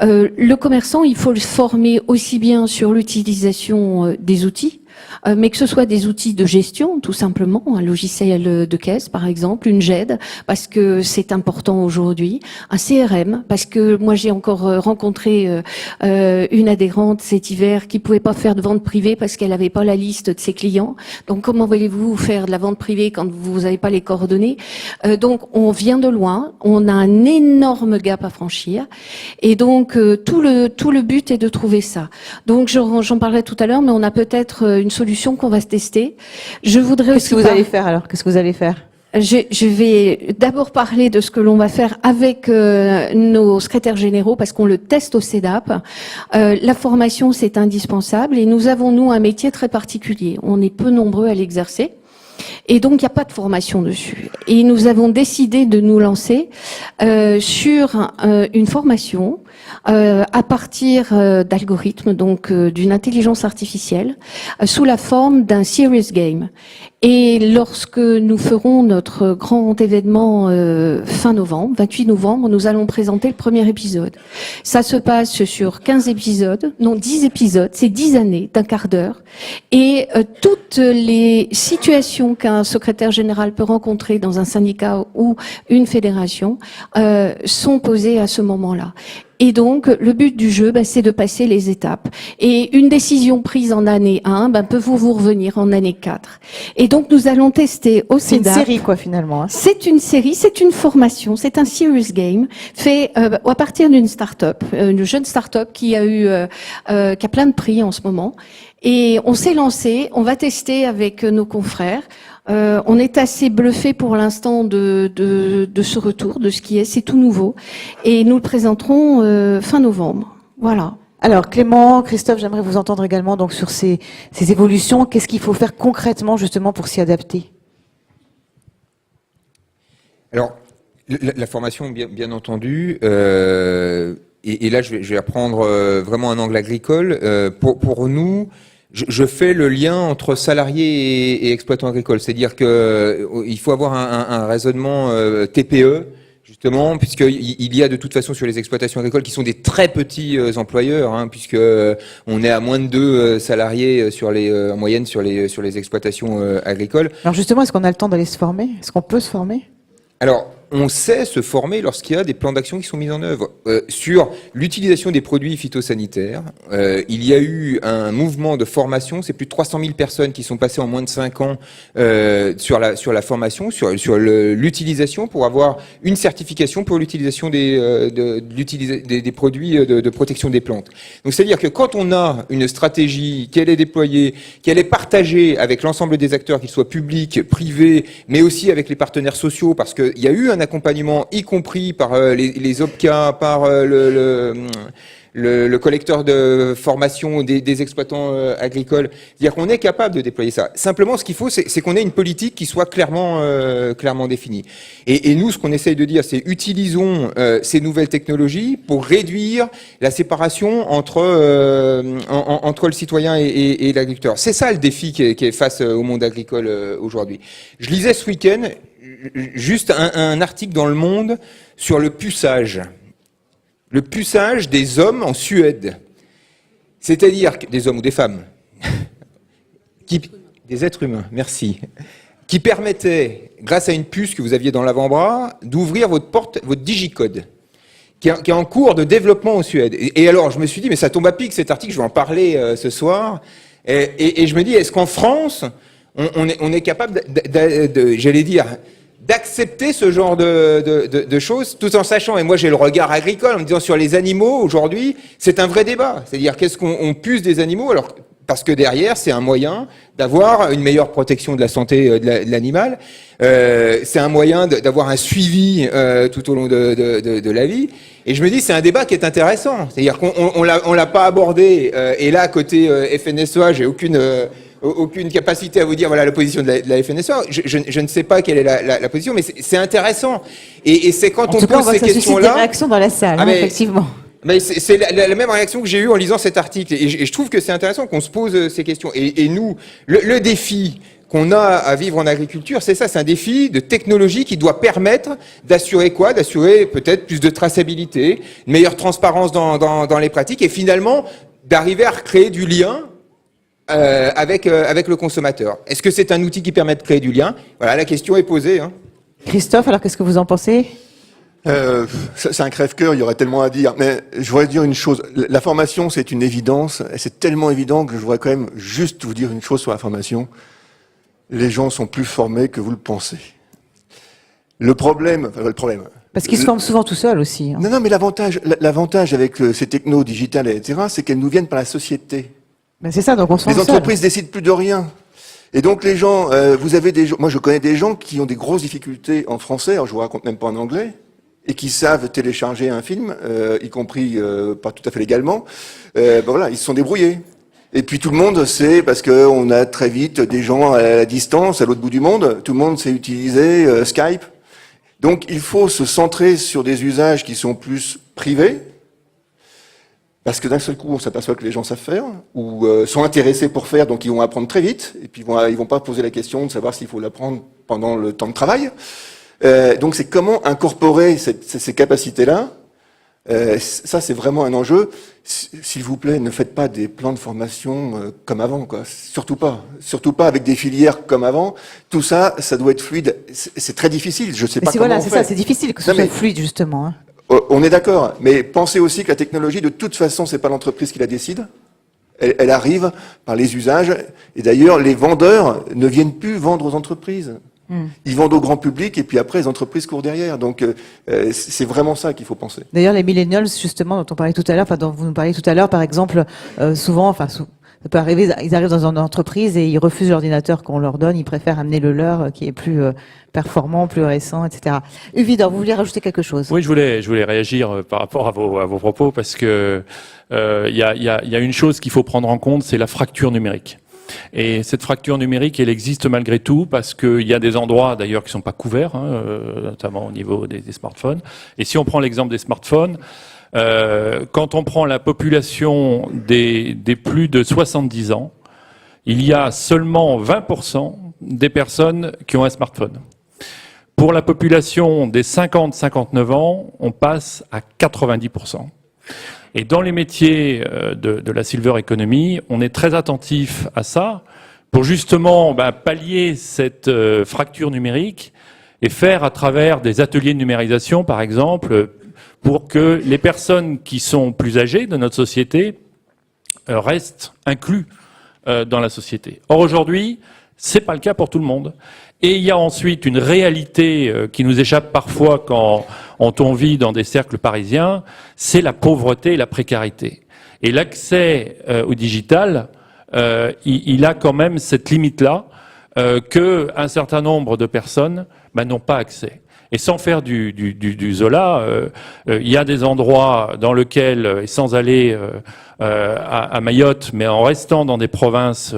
Le commerçant, il faut le former aussi bien sur l'utilisation des outils, mais que ce soit des outils de gestion, tout simplement, un logiciel de caisse, par exemple, une GED, parce que c'est important aujourd'hui, un CRM, parce que moi j'ai encore rencontré une adhérente cet hiver qui pouvait pas faire de vente privée parce qu'elle n'avait pas la liste de ses clients. Donc comment voulez-vous faire de la vente privée quand vous n'avez pas les coordonnées? Donc on vient de loin, on a un énorme gap à franchir, et donc tout le but est de trouver ça. Donc j'en parlerai tout à l'heure, mais on a peut-être une solution qu'on va se tester. Je voudrais
Qu'est-ce que vous allez faire alors? Qu'est-ce que vous allez faire?
Je vais d'abord parler de ce que l'on va faire avec nos secrétaires généraux parce qu'on le teste au CEDAP. La formation, c'est indispensable et nous avons, nous, un métier très particulier. On est peu nombreux à l'exercer. Et donc, il n'y a pas de formation dessus. Et nous avons décidé de nous lancer sur une formation à partir d'algorithmes, donc d'une intelligence artificielle, sous la forme d'un serious game. Et lorsque nous ferons notre grand événement fin novembre, 28 novembre, nous allons présenter le premier épisode. Ça se passe sur 10 épisodes, c'est 10 années d'un quart d'heure. Et toutes les situations qu'un secrétaire général peut rencontrer dans un syndicat ou une fédération sont posées à ce moment-là. Et donc, le but du jeu, c'est de passer les étapes. Et une décision prise en année 1 peut vous revenir en année 4. Et donc, nous allons tester au
C'est une
CEDAP.
série, quoi, finalement.
C'est une série, c'est une formation, c'est un serious game fait à partir d'une start-up, une jeune start-up qui a plein de prix en ce moment. Et on s'est lancé, on va tester avec nos confrères. On est assez bluffé pour l'instant de ce retour, de ce qui est, c'est tout nouveau. Et nous le présenterons fin novembre. Voilà.
Alors Clément, Christophe, j'aimerais vous entendre également donc sur ces évolutions. Qu'est-ce qu'il faut faire concrètement justement pour s'y adapter?
Alors, la formation, bien entendu, et là je vais apprendre vraiment un angle agricole. Pour nous, je fais le lien entre salariés et exploitants agricoles, c'est-à-dire que il faut avoir un raisonnement TPE, justement, puisqu'il y a de toute façon sur les exploitations agricoles qui sont des très petits employeurs, puisque on est à moins de 2 salariés en moyenne sur les exploitations agricoles.
Alors justement, est-ce qu'on a le temps d'aller se former? Est-ce qu'on peut se former?
Alors, on sait se former lorsqu'il y a des plans d'action qui sont mis en œuvre. Sur l'utilisation des produits phytosanitaires, il y a eu un mouvement de formation, c'est plus de 300 000 personnes qui sont passées en moins de 5 ans sur la formation, sur l'utilisation, pour avoir une certification pour l'utilisation des produits de protection des plantes. Donc c'est-à-dire que quand on a une stratégie, qu'elle est déployée, qu'elle est partagée avec l'ensemble des acteurs, qu'ils soient publics, privés, mais aussi avec les partenaires sociaux, parce qu'il y a eu un accompagnement, y compris par les OPCA, par le collecteur de formation des exploitants agricoles, c'est-à-dire qu'on est capable de déployer ça. Simplement, ce qu'il faut, c'est qu'on ait une politique qui soit clairement définie. Et nous, ce qu'on essaye de dire, c'est utilisons ces nouvelles technologies pour réduire la séparation entre le citoyen et l'agriculteur. C'est ça le défi qui est face au monde agricole aujourd'hui. Je lisais ce week-end juste un article dans Le Monde sur le puçage. Le puçage des hommes en Suède. C'est-à-dire des hommes ou des femmes. Des êtres humains, merci. Qui permettait, grâce à une puce que vous aviez dans l'avant-bras, d'ouvrir votre digicode. Qui est en cours de développement en Suède. Et alors, je me suis dit, mais ça tombe à pic cet article, je vais en parler ce soir. Et je me dis, est-ce qu'en France, on est capable j'allais dire, d'accepter ce genre de choses, tout en sachant, et moi j'ai le regard agricole, en me disant sur les animaux, aujourd'hui, c'est un vrai débat. C'est-à-dire, qu'est-ce qu'on puce des animaux, alors, parce que derrière, c'est un moyen d'avoir une meilleure protection de la santé de l'animal, c'est un moyen d'avoir un suivi tout au long de la vie. Et je me dis, c'est un débat qui est intéressant. C'est-à-dire qu'on l'a pas abordé, et là, côté FNSEA, j'ai aucune capacité à vous dire voilà la position de la FNSEA. Je ne sais pas quelle est la position, mais c'est intéressant. Et c'est quand on pose ces questions-là. Ça suscite des
réactions dans la salle, effectivement.
Mais c'est la même réaction que j'ai eue en lisant cet article. Et je trouve que c'est intéressant qu'on se pose ces questions. Et nous, le défi qu'on a à vivre en agriculture, c'est ça, c'est un défi de technologie qui doit permettre d'assurer quoi? D'assurer peut-être plus de traçabilité, une meilleure transparence dans les pratiques, et finalement d'arriver à recréer du lien avec le consommateur. Est-ce que c'est un outil qui permet de créer du lien? Voilà, la question est posée.
Christophe, alors qu'est-ce que vous en pensez?
C'est un crève-cœur, il y aurait tellement à dire. Mais je voudrais dire une chose. La formation, c'est une évidence. Et c'est tellement évident que je voudrais quand même juste vous dire une chose sur la formation. Les gens sont plus formés que vous le pensez. Le problème...
Parce qu'ils se forment souvent tout seuls aussi.
Non, mais l'avantage avec ces technos digitales, etc., c'est qu'elles nous viennent par la société.
Ben c'est ça, donc on se forme
Les entreprises décident plus de rien. Et donc les gens, vous avez des gens, moi je connais des gens qui ont des grosses difficultés en français, alors je vous raconte même pas en anglais, et qui savent télécharger un film, y compris pas tout à fait légalement. Voilà, ils se sont débrouillés. Et puis tout le monde sait, parce que on a très vite des gens à la distance, à l'autre bout du monde, tout le monde sait utiliser Skype. Donc il faut se centrer sur des usages qui sont plus privés, parce que d'un seul coup, on s'aperçoit que les gens savent faire, ou sont intéressés pour faire, donc ils vont apprendre très vite, et puis ils vont pas poser la question de savoir s'il faut l'apprendre pendant le temps de travail. Donc c'est comment incorporer ces capacités-là. Ça, c'est vraiment un enjeu. S'il vous plaît, ne faites pas des plans de formation comme avant, quoi. Surtout pas. Surtout pas avec des filières comme avant. Tout ça, ça doit être fluide. C'est très difficile. Je sais pas comment on fait.
C'est ça, c'est difficile que ce soit fluide, justement.
On est d'accord, mais pensez aussi que la technologie, de toute façon, c'est pas l'entreprise qui la décide. Elle arrive par les usages. Et d'ailleurs, les vendeurs ne viennent plus vendre aux entreprises. Ils vendent au grand public et puis après, les entreprises courent derrière. Donc, c'est vraiment ça qu'il faut penser.
D'ailleurs, les millennials, justement, dont on parlait tout à l'heure, dont vous nous parliez tout à l'heure, par exemple, souvent, ça peut arriver, ils arrivent dans une entreprise et ils refusent l'ordinateur qu'on leur donne, ils préfèrent amener le leur qui est plus performant, plus récent, etc. Uvidor, vous vouliez rajouter quelque chose?
Oui, je voulais réagir par rapport à vos propos, parce que il y a une chose qu'il faut prendre en compte, c'est la fracture numérique. Et cette fracture numérique, elle existe malgré tout, parce qu'il y a des endroits d'ailleurs qui sont pas couverts, notamment au niveau des smartphones. Et si on prend l'exemple des smartphones, quand on prend la population des plus de 70 ans, il y a seulement 20% des personnes qui ont un smartphone. Pour la population des 50-59 ans, on passe à 90%. Et dans les métiers de la silver economy, on est très attentif à ça pour justement pallier cette fracture numérique et faire à travers des ateliers de numérisation, par exemple, pour que les personnes qui sont plus âgées de notre société restent inclus dans la société. Or aujourd'hui, c'est pas le cas pour tout le monde. Et il y a ensuite une réalité qui nous échappe parfois quand on vit dans des cercles parisiens, c'est la pauvreté et la précarité. Et l'accès au digital, il a quand même cette limite-là qu'un certain nombre de personnes n'ont pas accès. Et sans faire du Zola, il y a des endroits dans lesquels, et sans aller à Mayotte, mais en restant dans des provinces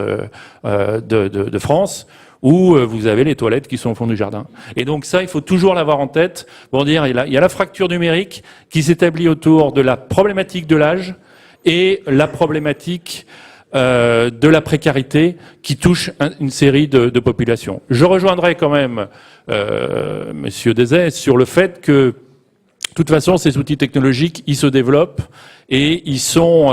de France, où vous avez les toilettes qui sont au fond du jardin. Et donc ça, il faut toujours l'avoir en tête pour dire, il y a la fracture numérique qui s'établit autour de la problématique de l'âge et la problématique de la précarité qui touche une série de populations. Je rejoindrai quand même Monsieur Desaix sur le fait que, de toute façon, ces outils technologiques, ils se développent et ils sont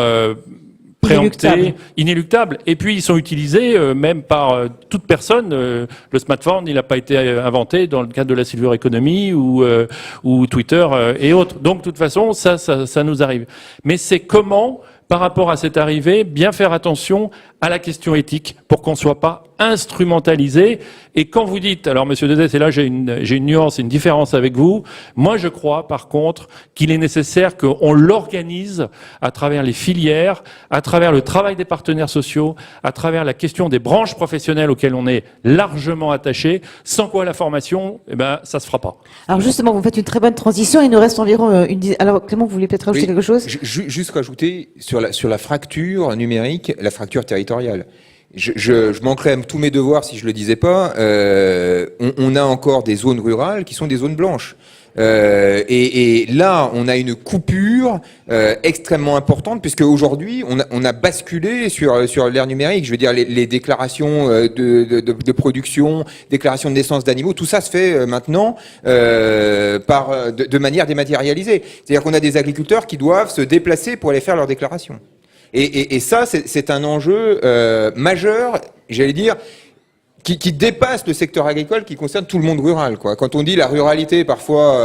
préemptés, inéluctables. Et puis, ils sont utilisés même par toute personne. Le smartphone, il n'a pas été inventé dans le cadre de la silver economy ou Twitter et autres. Donc, de toute façon, ça nous arrive. Mais c'est comment, par rapport à cette arrivée, bien faire attention à la question éthique pour qu'on ne soit pas instrumentalisé. Et quand vous dites, alors Monsieur Desaix, c'est là j'ai une nuance, une différence avec vous. Moi, je crois, par contre, qu'il est nécessaire qu'on l'organise à travers les filières, à travers le travail des partenaires sociaux, à travers la question des branches professionnelles auxquelles on est largement attaché, sans quoi la formation, ça se fera pas.
Alors justement, vous faites une très bonne transition. Il nous reste environ une dizaine. Alors Clément, vous voulez peut-être rajouter quelque chose?
Juste rajouter sur la fracture numérique, la fracture territoriale. Je manquerais à tous mes devoirs si je le disais pas. On a encore des zones rurales qui sont des zones blanches. Et là, on a une coupure extrêmement importante puisque aujourd'hui, on a basculé sur l'ère numérique. Je veux dire, les déclarations de production, déclarations de naissance d'animaux, tout ça se fait maintenant de manière dématérialisée. C'est-à-dire qu'on a des agriculteurs qui doivent se déplacer pour aller faire leurs déclarations. Et ça, c'est un enjeu majeur, j'allais dire, qui dépasse le secteur agricole, qui concerne tout le monde rural, quoi. Quand on dit la ruralité parfois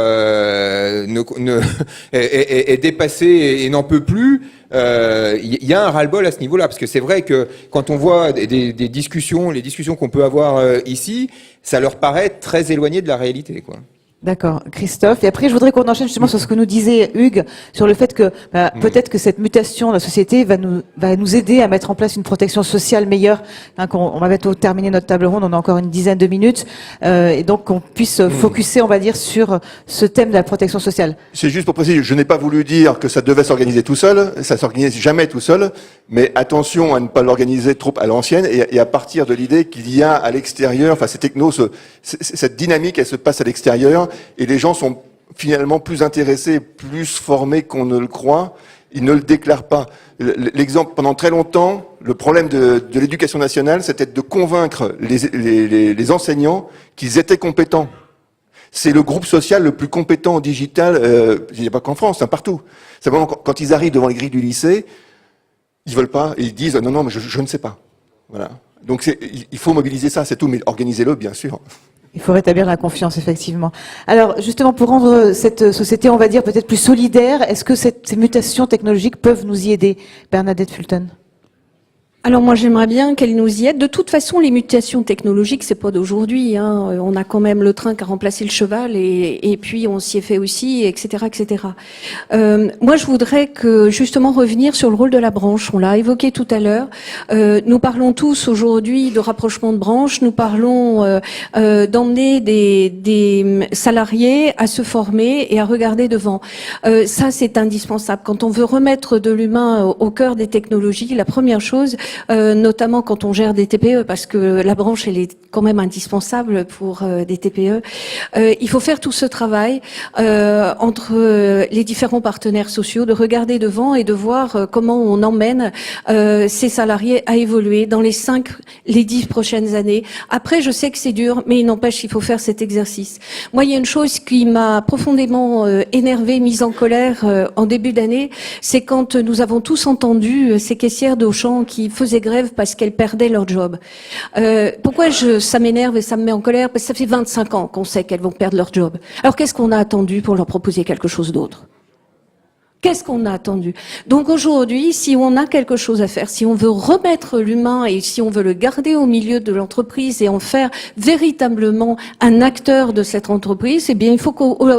est dépassée et n'en peut plus, il y a un ras-le-bol à ce niveau-là, parce que c'est vrai que quand on voit des discussions, les discussions qu'on peut avoir ici, ça leur paraît très éloigné de la réalité, quoi.
D'accord, Christophe. Et après, je voudrais qu'on enchaîne justement sur ce que nous disait Hugues, sur le fait que peut-être que cette mutation de la société va nous aider à mettre en place une protection sociale meilleure. On va bientôt terminer notre table ronde, on a encore une dizaine de minutes, et donc qu'on puisse focuser, on va dire, sur ce thème de la protection sociale.
C'est juste pour préciser, je n'ai pas voulu dire que ça devait s'organiser tout seul, ça s'organise jamais tout seul, mais attention à ne pas l'organiser trop à l'ancienne et à partir de l'idée qu'il y a à l'extérieur, enfin ces technos, cette dynamique, elle se passe à l'extérieur. Et les gens sont finalement plus intéressés, plus formés qu'on ne le croit. Ils ne le déclarent pas. L'exemple, pendant très longtemps, le problème de l'éducation nationale, c'était de convaincre les enseignants qu'ils étaient compétents. C'est le groupe social le plus compétent en digital, il n'y a pas qu'en France, partout. C'est vraiment quand ils arrivent devant les grilles du lycée, ils veulent pas, et ils disent non, mais je ne sais pas. Voilà. Donc il faut mobiliser ça, c'est tout, mais organisez-le, bien sûr.
Il faut rétablir la confiance, effectivement. Alors, justement, pour rendre cette société, on va dire, peut-être plus solidaire, est-ce que ces mutations technologiques peuvent nous y aider, Bernadette Fulton?
Alors moi j'aimerais bien qu'elle nous y aide. De toute façon, les mutations technologiques, c'est pas d'aujourd'hui. Hein. On a quand même le train qui a remplacé le cheval et puis on s'y est fait aussi, etc., etc. Moi, je voudrais que justement revenir sur le rôle de la branche. On l'a évoqué tout à l'heure. Nous parlons tous aujourd'hui de rapprochement de branches. Nous parlons d'emmener des salariés à se former et à regarder devant. Ça, c'est indispensable. Quand on veut remettre de l'humain au cœur des technologies, la première chose, notamment quand on gère des TPE, parce que la branche, elle est quand même indispensable pour des TPE. Il faut faire tout ce travail entre les différents partenaires sociaux, de regarder devant et de voir comment on emmène ces salariés à évoluer dans les 10 prochaines années. Après, je sais que c'est dur, mais il n'empêche, il faut faire cet exercice. Moi, il y a une chose qui m'a profondément énervée, mise en colère en début d'année, c'est quand nous avons tous entendu ces caissières d'Auchan qui faisaient grève parce qu'elles perdaient leur job. Pourquoi ça m'énerve et ça me met en colère? Parce que ça fait 25 ans qu'on sait qu'elles vont perdre leur job. Alors qu'est-ce qu'on a attendu pour leur proposer quelque chose d'autre? Qu'est-ce qu'on a attendu? Donc aujourd'hui, si on a quelque chose à faire, si on veut remettre l'humain et si on veut le garder au milieu de l'entreprise et en faire véritablement un acteur de cette entreprise, eh bien, il faut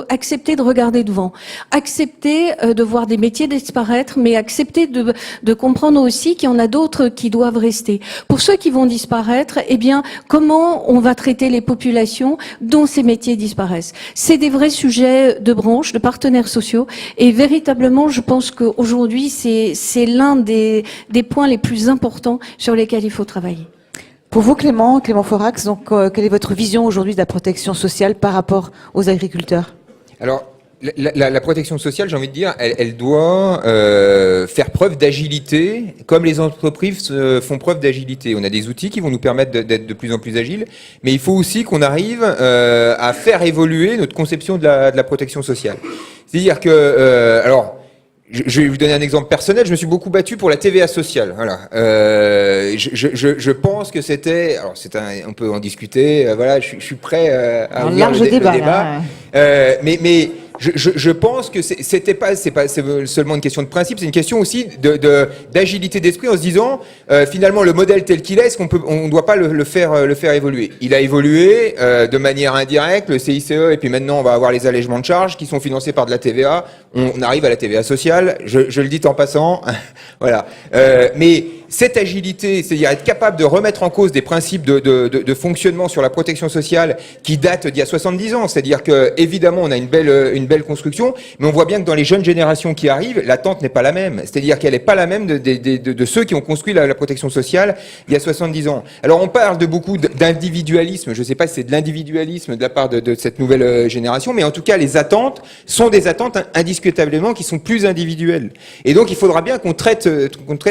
accepter de regarder devant, accepter de voir des métiers disparaître, mais accepter de comprendre aussi qu'il y en a d'autres qui doivent rester. Pour ceux qui vont disparaître, eh bien, comment on va traiter les populations dont ces métiers disparaissent? C'est des vrais sujets de branche, de partenaires sociaux, et véritablement, je pense qu'aujourd'hui, c'est l'un des points les plus importants sur lesquels il faut travailler.
Pour vous, Clément Forax, donc, quelle est votre vision aujourd'hui de la protection sociale par rapport aux agriculteurs?
Alors, la protection sociale, j'ai envie de dire, elle doit faire preuve d'agilité, comme les entreprises font preuve d'agilité. On a des outils qui vont nous permettre d'être de plus en plus agiles, mais il faut aussi qu'on arrive à faire évoluer notre conception de la protection sociale. C'est-à-dire que, alors, je vais vous donner un exemple personnel. Je me suis beaucoup battu pour la TVA sociale. Voilà. Je pense que c'était. Alors, on peut en discuter. Voilà. Je suis prêt à ouvrir le débat. Mais je pense que c'est pas seulement une question de principe, c'est une question aussi d'agilité d'esprit en se disant finalement le modèle tel qu'il est, est-ce on doit pas le faire évoluer. Il a évolué de manière indirecte, le CICE, et puis maintenant on va avoir les allègements de charges qui sont financés par de la TVA. On arrive à la TVA sociale. Je le dis en passant, voilà. Mais cette agilité, c'est-à-dire être capable de remettre en cause des principes de fonctionnement sur la protection sociale qui datent d'il y a 70 ans, c'est-à-dire que évidemment on a une belle construction, mais on voit bien que dans les jeunes générations qui arrivent, l'attente n'est pas la même, c'est-à-dire qu'elle n'est pas la même de ceux qui ont construit la protection sociale il y a 70 ans. Alors on parle de beaucoup d'individualisme, je ne sais pas si c'est de l'individualisme de la part de cette nouvelle génération, mais en tout cas les attentes sont des attentes indiscutablement qui sont plus individuelles. Et donc il faudra bien qu'on traite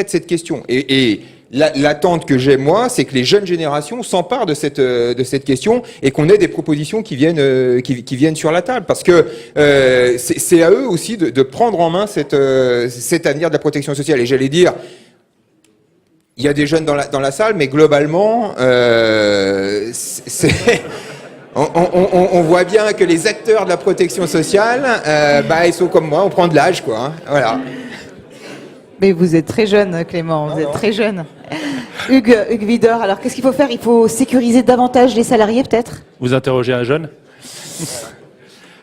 cette question. Et l'attente que j'ai, moi, c'est que les jeunes générations s'emparent de cette question et qu'on ait des propositions qui viennent sur la table. Parce que c'est à eux aussi de prendre en main cet avenir de la protection sociale. Et j'allais dire, il y a des jeunes dans la salle, mais globalement, on voit bien que les acteurs de la protection sociale, ils sont comme moi, on prend de l'âge, quoi. Hein, voilà.
Mais vous êtes très jeune, Clément, vous êtes très jeune. Hugues Widor, alors qu'est-ce qu'il faut faire? Il faut sécuriser davantage les salariés, peut-être?
Vous interrogez un jeune?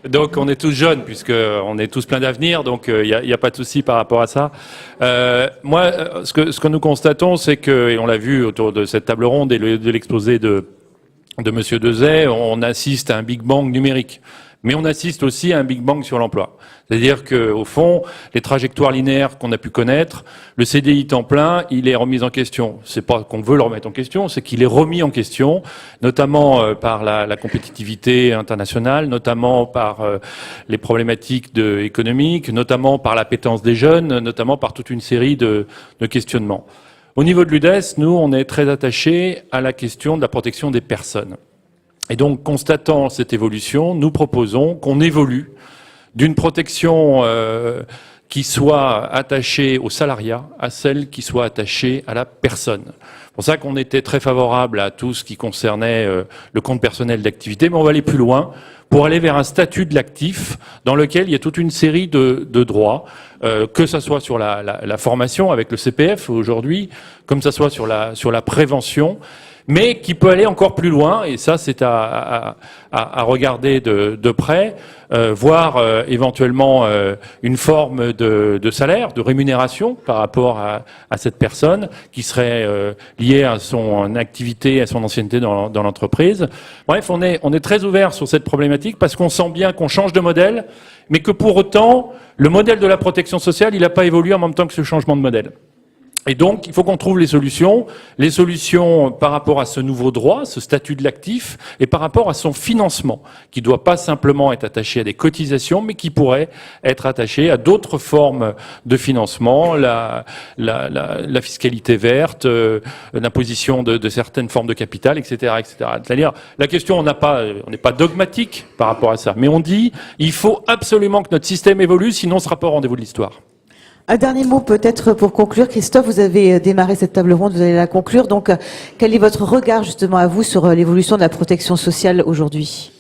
Donc on est tous jeunes, puisqu'on est tous pleins d'avenir, donc il n'y a pas de souci par rapport à ça. Moi, ce que nous constatons, c'est que, et on l'a vu autour de cette table ronde et de l'exposé de Monsieur Dezay, on assiste à un Big Bang numérique. Mais on assiste aussi à un Big Bang sur l'emploi. C'est-à-dire qu'au fond, les trajectoires linéaires qu'on a pu connaître, le CDI temps plein, il est remis en question. C'est pas qu'on veut le remettre en question, c'est qu'il est remis en question, notamment par la compétitivité internationale, notamment par les problématiques économiques, notamment par l'appétence des jeunes, notamment par toute une série de questionnements. Au niveau de l'UDES, nous, on est très attachés à la question de la protection des personnes. Et donc, constatant cette évolution, nous proposons qu'on évolue d'une protection qui soit attachée au salariat à celle qui soit attachée à la personne. C'est pour ça qu'on était très favorable à tout ce qui concernait le compte personnel d'activité, mais on va aller plus loin pour aller vers un statut de l'actif dans lequel il y a toute une série de droits, que ça soit sur la formation avec le CPF aujourd'hui, comme ça soit sur la prévention, mais qui peut aller encore plus loin, et ça c'est à regarder de près, voir éventuellement une forme de salaire, de rémunération par rapport à cette personne qui serait liée à son activité, à son ancienneté dans l'entreprise. Bref, on est très ouvert sur cette problématique parce qu'on sent bien qu'on change de modèle, mais que pour autant, le modèle de la protection sociale, il n'a pas évolué en même temps que ce changement de modèle. Et donc, il faut qu'on trouve les solutions par rapport à ce nouveau droit, ce statut de l'actif, et par rapport à son financement, qui ne doit pas simplement être attaché à des cotisations, mais qui pourrait être attaché à d'autres formes de financement, la fiscalité verte, l'imposition de certaines formes de capital, etc., etc. C'est-à-dire, la question, on n'est pas dogmatique par rapport à ça, mais on dit, il faut absolument que notre système évolue, sinon on ne sera pas au rendez-vous de l'histoire.
Un dernier mot peut-être pour conclure. Christophe, vous avez démarré cette table ronde, vous allez la conclure. Donc, quel est votre regard justement à vous sur l'évolution de la protection sociale aujourd'hui ?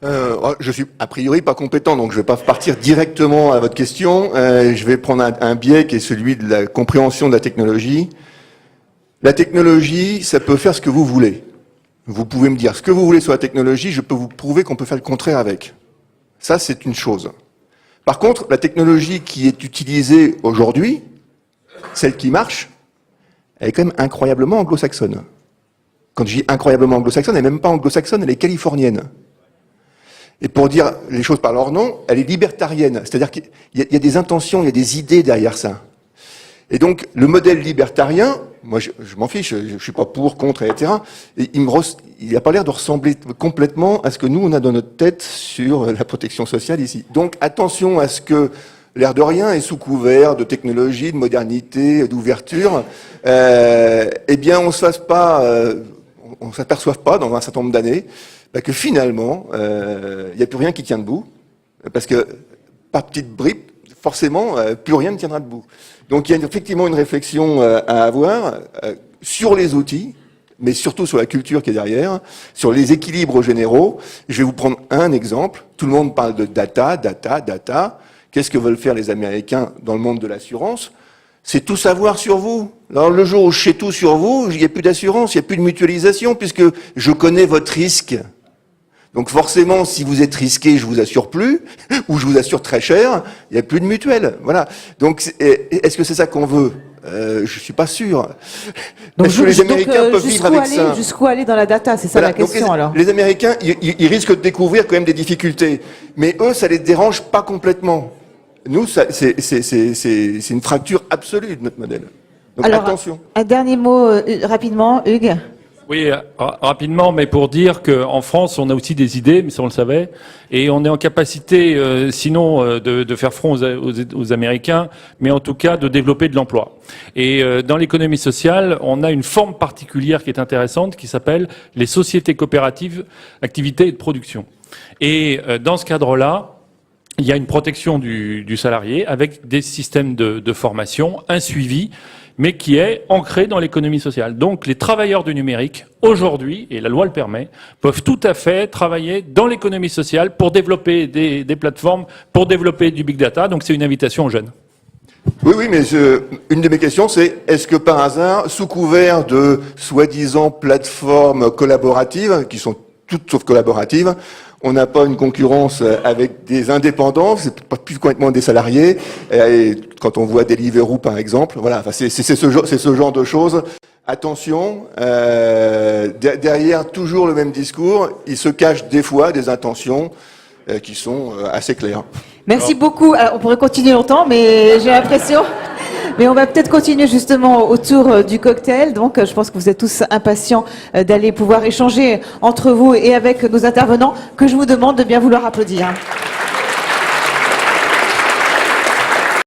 Je suis a priori pas compétent, donc je vais pas partir directement à votre question. Je vais prendre un biais qui est celui de la compréhension de la technologie. La technologie, ça peut faire ce que vous voulez. Vous pouvez me dire ce que vous voulez sur la technologie, je peux vous prouver qu'on peut faire le contraire avec. Ça, c'est une chose. Par contre, la technologie qui est utilisée aujourd'hui, celle qui marche, elle est quand même incroyablement anglo-saxonne. Quand je dis incroyablement anglo-saxonne, elle n'est même pas anglo-saxonne, elle est californienne. Et pour dire les choses par leur nom, elle est libertarienne. C'est-à-dire qu'il y a des intentions, il y a des idées derrière ça. Et donc, le modèle libertarien, moi, je m'en fiche, je suis pas pour, contre, etc. Et il n'a pas l'air de ressembler complètement à ce que nous, on a dans notre tête sur la protection sociale ici. Donc, attention à ce que, l'air de rien, et sous couvert de technologie, de modernité, d'ouverture, eh bien, on s'aperçoive pas dans un certain nombre d'années, que finalement, il n'y a plus rien qui tient debout, parce que, par petite bribe, forcément, plus rien ne tiendra debout. Donc il y a effectivement une réflexion à avoir sur les outils, mais surtout sur la culture qui est derrière, sur les équilibres généraux. Je vais vous prendre un exemple. Tout le monde parle de data. Qu'est-ce que veulent faire les Américains dans le monde de l'assurance ? C'est tout savoir sur vous. Alors le jour où je sais tout sur vous, il n'y a plus d'assurance, il n'y a plus de mutualisation, puisque je connais votre risque. Donc forcément, si vous êtes risqué, je vous assure plus, ou je vous assure très cher, il n'y a plus de mutuelle. Voilà. Donc, est-ce que c'est ça qu'on veut ? Je suis pas sûr.
Donc,
est-ce que les Américains peuvent vivre avec ça ?
Jusqu'où aller dans la data ? C'est ça la question, alors.
Les Américains, ils risquent de découvrir quand même des difficultés. Mais eux, ça les dérange pas complètement. Nous, c'est une fracture absolue de notre modèle. Donc
alors,
attention.
Un dernier mot rapidement, Hugues.
Oui, rapidement, mais pour dire qu'en France, on a aussi des idées, mais ça on le savait, et on est en capacité, sinon de faire front aux Américains, mais en tout cas de développer de l'emploi. Et dans l'économie sociale, on a une forme particulière qui est intéressante, qui s'appelle les sociétés coopératives, activités et de production. Et dans ce cadre-là, il y a une protection du salarié avec des systèmes de formation, un suivi, mais qui est ancré dans l'économie sociale. Donc les travailleurs du numérique, aujourd'hui, et la loi le permet, peuvent tout à fait travailler dans l'économie sociale pour développer des plateformes, pour développer du big data. Donc c'est une invitation aux jeunes.
Oui, mais une de mes questions, c'est est-ce que par hasard, sous couvert de soi-disant plateformes collaboratives, qui sont toutes sauf collaboratives, on n'a pas une concurrence avec des indépendants, c'est pas plus complètement des salariés. Et quand on voit Deliveroo par exemple, voilà, enfin c'est ce genre de choses. Attention, derrière toujours le même discours, il se cache des fois des intentions qui sont assez claires.
Merci beaucoup. Alors, on pourrait continuer longtemps, mais j'ai l'impression. Mais on va peut-être continuer justement autour du cocktail. Donc, je pense que vous êtes tous impatients d'aller pouvoir échanger entre vous et avec nos intervenants, que je vous demande de bien vouloir applaudir.